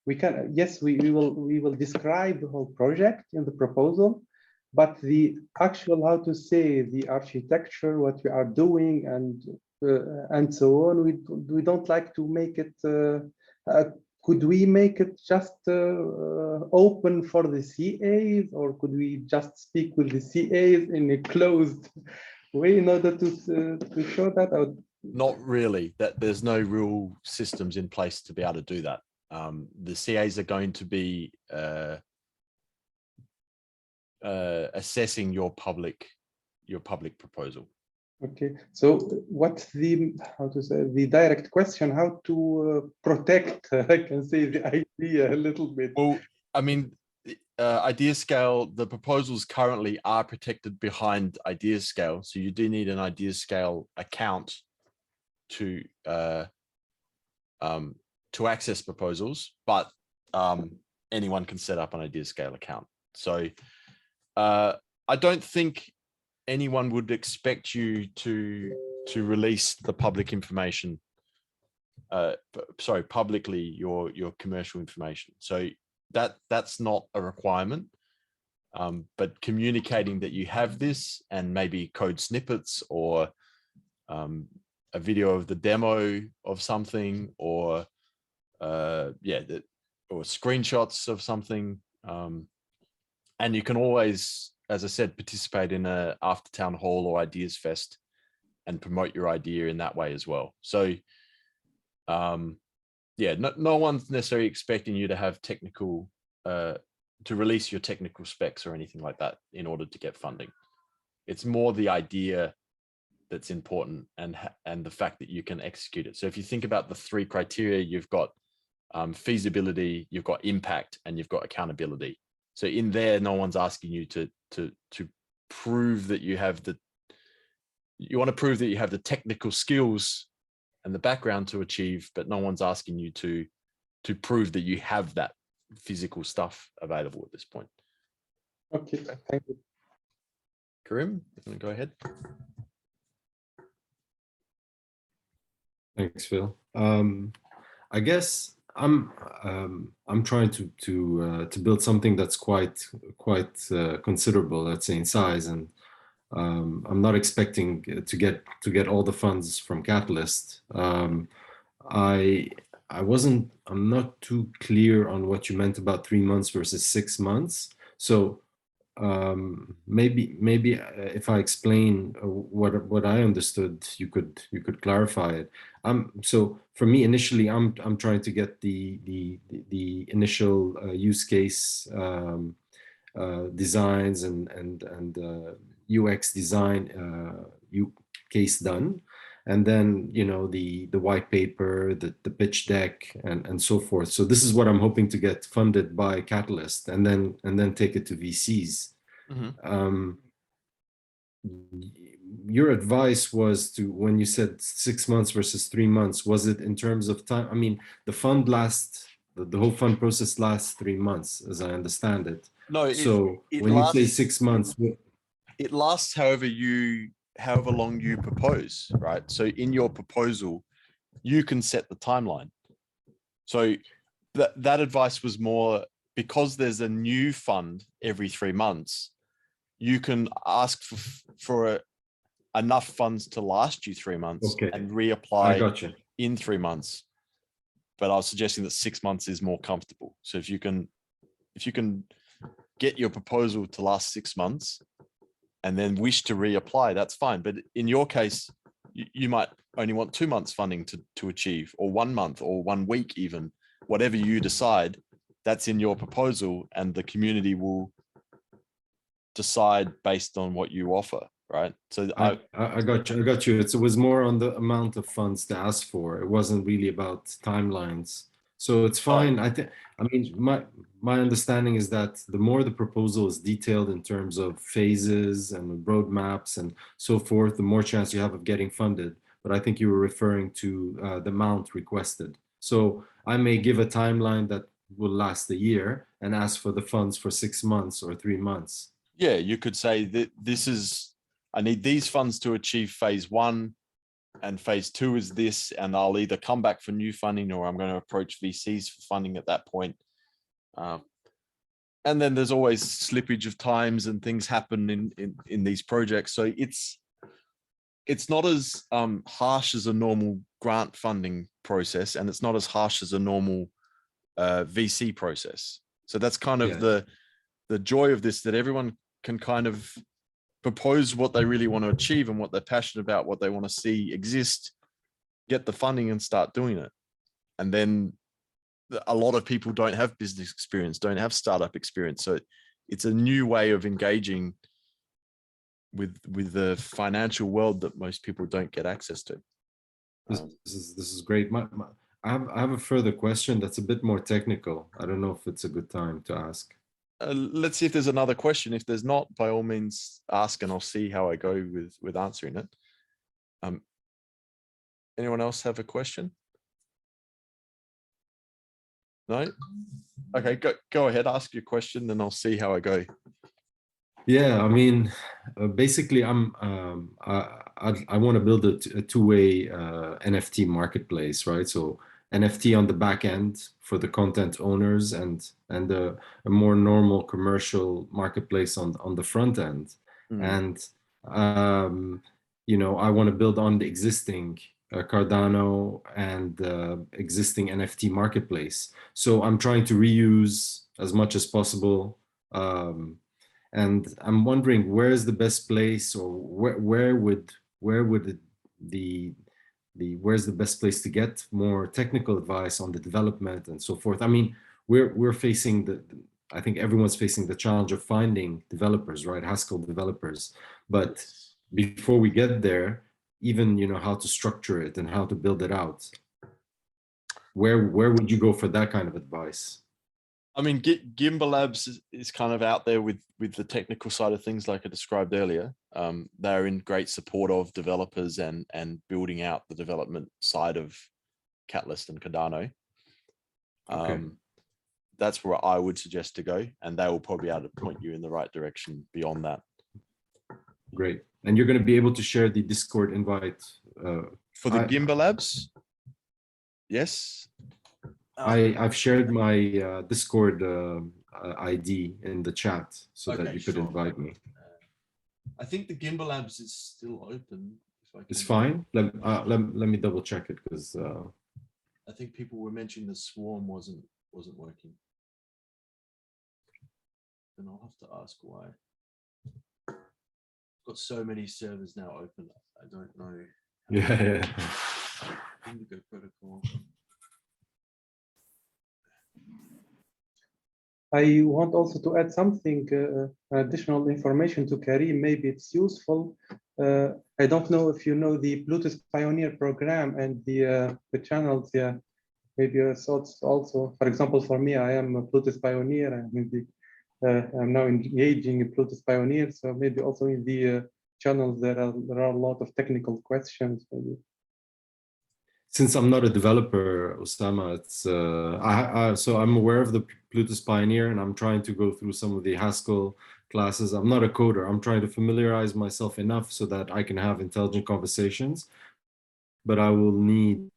we can, yes, we will describe the whole project in the proposal, but the actual, how to say, the architecture, what we are doing, and so on, we don't like to make it. Could we make it just open for the CAs, or could we just speak with the CAs in a closed way in order to show that out? Not really. That there's no real systems in place to be able to do that. The CAs are going to be assessing your public proposal. Okay, so what's the, how to say, the direct question, how to protect, I can say, the idea a little bit? Well, I mean, idea scale, the proposals currently are protected behind idea scale. So you do need an idea scale account to access proposals, but anyone can set up an idea scale account. So I don't think anyone would expect you to release the public information publicly your commercial information. So that's not a requirement, but communicating that you have this and maybe code snippets or a video of the demo of something, or or screenshots of something. And you can always, as I said, participate in a after town hall or ideas fest and promote your idea in that way as well. So no one's necessarily expecting you to have technical to release your technical specs or anything like that in order to get funding. It's more the idea that's important, and the fact that you can execute it. So if you think about the 3 criteria, you've got feasibility, you've got impact, and you've got accountability. So in there, no one's asking you to prove that you have you want to prove that you have the technical skills and the background to achieve, but no one's asking you to prove that you have that physical stuff available at this point. Okay, thank you. Karim, you want to go ahead? Thanks, Phil. I guess I'm trying to build something that's quite considerable, let's say, in size, and I'm not expecting to get all the funds from Catalyst. I'm not too clear on what you meant about 3 months versus 6 months. So maybe if I explain what I understood, you could clarify it. So for me, initially, I'm trying to get the initial use case designs and UX design case done, and then the white paper, the pitch deck, and so forth. So this is what I'm hoping to get funded by Catalyst, and then take it to VCs. Mm-hmm. Your advice was when you said 6 months versus 3 months, was it in terms of time? I mean, the fund the whole fund process lasts 3 months, as I understand it. No, So it when lasts, you say 6 months, it lasts however long you propose, right? So in your proposal, you can set the timeline. So that advice was more because there's a new fund every 3 months. You can ask for enough funds to last you 3 months, okay, and I reapply gotcha. in 3 months. But I was suggesting that 6 months is more comfortable. So if you can get your proposal to last 6 months and then wish to reapply, that's fine. But in your case, you might only want 2 months funding to achieve, or 1 month, or 1 week, even whatever you decide. That's in your proposal, and the community will decide based on what you offer, right? So I got you. It was more on the amount of funds to ask for. It wasn't really about timelines. So it's fine. I mean, my understanding is that the more the proposal is detailed in terms of phases and roadmaps and so forth, the more chance you have of getting funded. But I think you were referring to the amount requested. So I may give a timeline that will last a year and ask for the funds for 6 months or 3 months. Yeah, you could say that I need these funds to achieve phase 1, and phase 2 is this, and I'll either come back for new funding, or I'm going to approach VCs for funding at that point. And then there's always slippage of times, and things happen in these projects. So it's not as harsh as a normal grant funding process, and it's not as harsh as a normal VC process. So that's kind of the joy of this, that everyone can kind of propose what they really want to achieve and what they're passionate about, what they want to see exist, get the funding and start doing it. And then a lot of people don't have business experience, don't have startup experience. So it's a new way of engaging with the financial world that most people don't get access to. This is great. I have a further question that's a bit more technical. I don't know if it's a good time to ask. Let's see if there's another question. If there's not, by all means ask, and I'll see how I go with answering it. Anyone else have a question? No? Okay, go ahead, ask your question, then I'll see how I go. Yeah, I mean, basically, I want to build a two-way NFT marketplace, right? So NFT on the back end for the content owners, and a more normal commercial marketplace on the front end. And you know, I want to build on the existing Cardano and existing NFT marketplace. So I'm trying to reuse as much as possible. And I'm wondering, where's the best place, or where would where's the best place to get more technical advice on the development and so forth? I mean, we're facing I think everyone's facing the challenge of finding developers, right? Haskell developers. But before we get there, even, you know, how to structure it and how to build it out. Where would you go for that kind of advice? I mean, Gimbal Labs is kind of out there with the technical side of things, like I described earlier. They're in great support of developers and building out the development side of Catalyst and Cardano. Okay. That's where I would suggest to go, and they will probably be able to point you in the right direction beyond that. Great. And you're going to be able to share the Discord invite for the Gimbal Labs? Yes. I've shared my Discord ID in the chat so that you could invite me. I think the Gimbal Labs is still open. It's fine. Let me double check it, because I think people were mentioning the Swarm wasn't working. And I'll have to ask why. Got so many servers now open. I don't know. Yeah. Indigo protocol. I want also to add something, additional information to Karim. Maybe it's useful. I don't know if you know the Bluetooth Pioneer program and the channels. Yeah, maybe your thoughts also. For example, for me, I am a Bluetooth Pioneer, and maybe I'm now engaging in Bluetooth Pioneer. So maybe also in the channels there are a lot of technical questions. Maybe. Since I'm not a developer, Osama, it's so I'm aware of the Bluetooth Pioneer, and I'm trying to go through some of the Haskell classes. I'm not a coder. I'm trying to familiarize myself enough so that I can have intelligent conversations, but I will need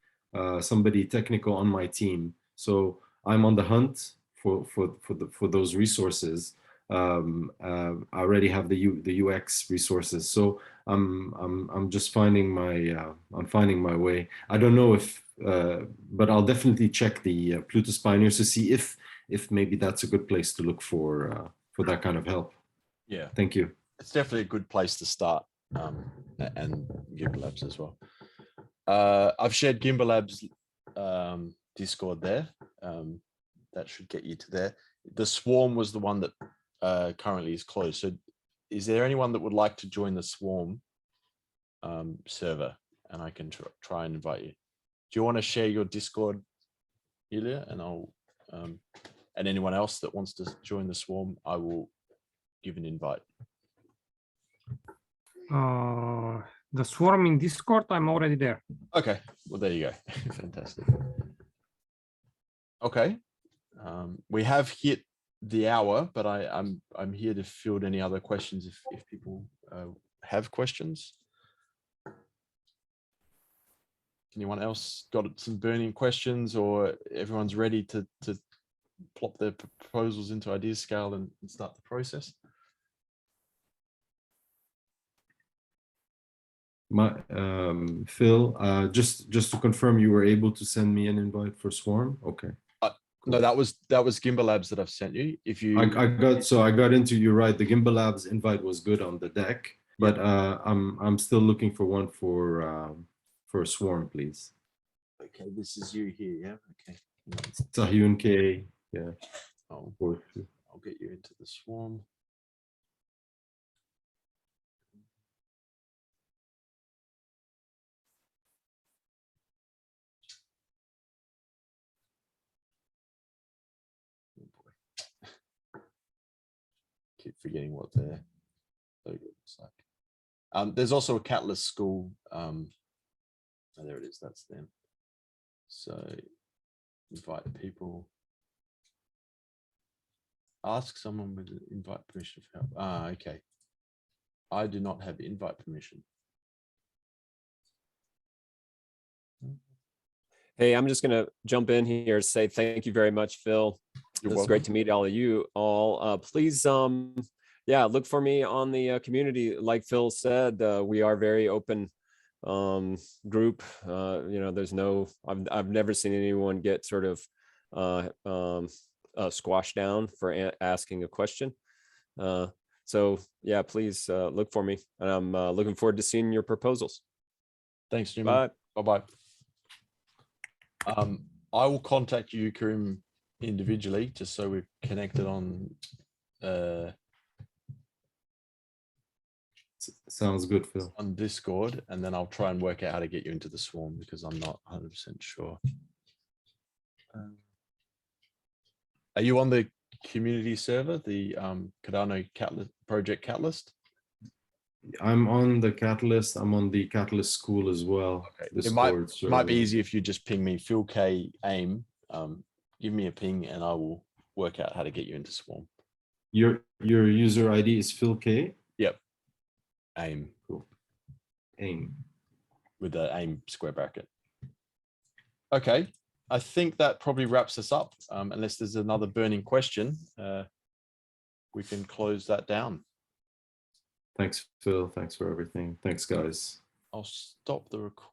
somebody technical on my team. So I'm on the hunt for those resources. I already have the UX resources, so I'm just finding my way. I don't know if, but I'll definitely check the Plutus Pioneers to see if maybe that's a good place to look for that kind of help. Yeah, thank you. It's definitely a good place to start, and Gimbal Labs as well. I've shared Gimbal Labs Discord there. That should get you to there. The Swarm was the one that currently is closed. So is there anyone that would like to join the Swarm server? And I can try and invite you. Do you want to share your Discord, Ilya? And I'll and anyone else that wants to join the Swarm, I will give an invite. The Swarm in Discord, I'm already there. Okay, well, there you go. Fantastic. Okay, we have hit the hour, but I'm here to field any other questions if people have questions. Anyone else got some burning questions, or everyone's ready to plop their proposals into IdeaScale and start the process? Phil, just to confirm, you were able to send me an invite for Swarm? Okay. Cool. No, that was Gimbal Labs that I've sent you. If you, I got into, you're right. The Gimbal Labs invite was good on the deck, but I'm still looking for one for Swarm, please. Okay, this is you here, yeah. Okay. Sahyun K, yeah. I'll get you into the Swarm. Keep forgetting what their logo looks like. There's also a Catalyst school. Oh, there it is. That's them. So invite people. Ask someone with invite permission for help. Ah, okay. I do not have invite permission. Hey, I'm just gonna jump in here, say thank you very much, Phil. You're It's great to meet all of you all. Please, yeah, look for me on the community. Like Phil said, we are very open group. You know, there's no, I've never seen anyone get sort of squashed down for asking a question. So yeah, please look for me, and I'm looking forward to seeing your proposals. Thanks, Jimmy. Bye. Bye-bye. I will contact you, Karim, individually, just so we're connected on. Sounds good, Phil. On Discord, and then I'll try and work out how to get you into the swarm because I'm not 100% sure. Are you on the community server, the Cardano Project Catalyst? I'm on the Catalyst. I'm on the Catalyst School as well. Okay. Discord It might be server. easy if you just ping me, Phil K AIM. Give me a ping and I will work out how to get you into Swarm. Your user ID is Phil K. Yep. AIM. Cool. AIM. With the AIM square bracket. Okay. I think that probably wraps us up. Unless there's another burning question, we can close that down. Thanks, Phil. Thanks for everything. Thanks, guys. I'll stop the recording.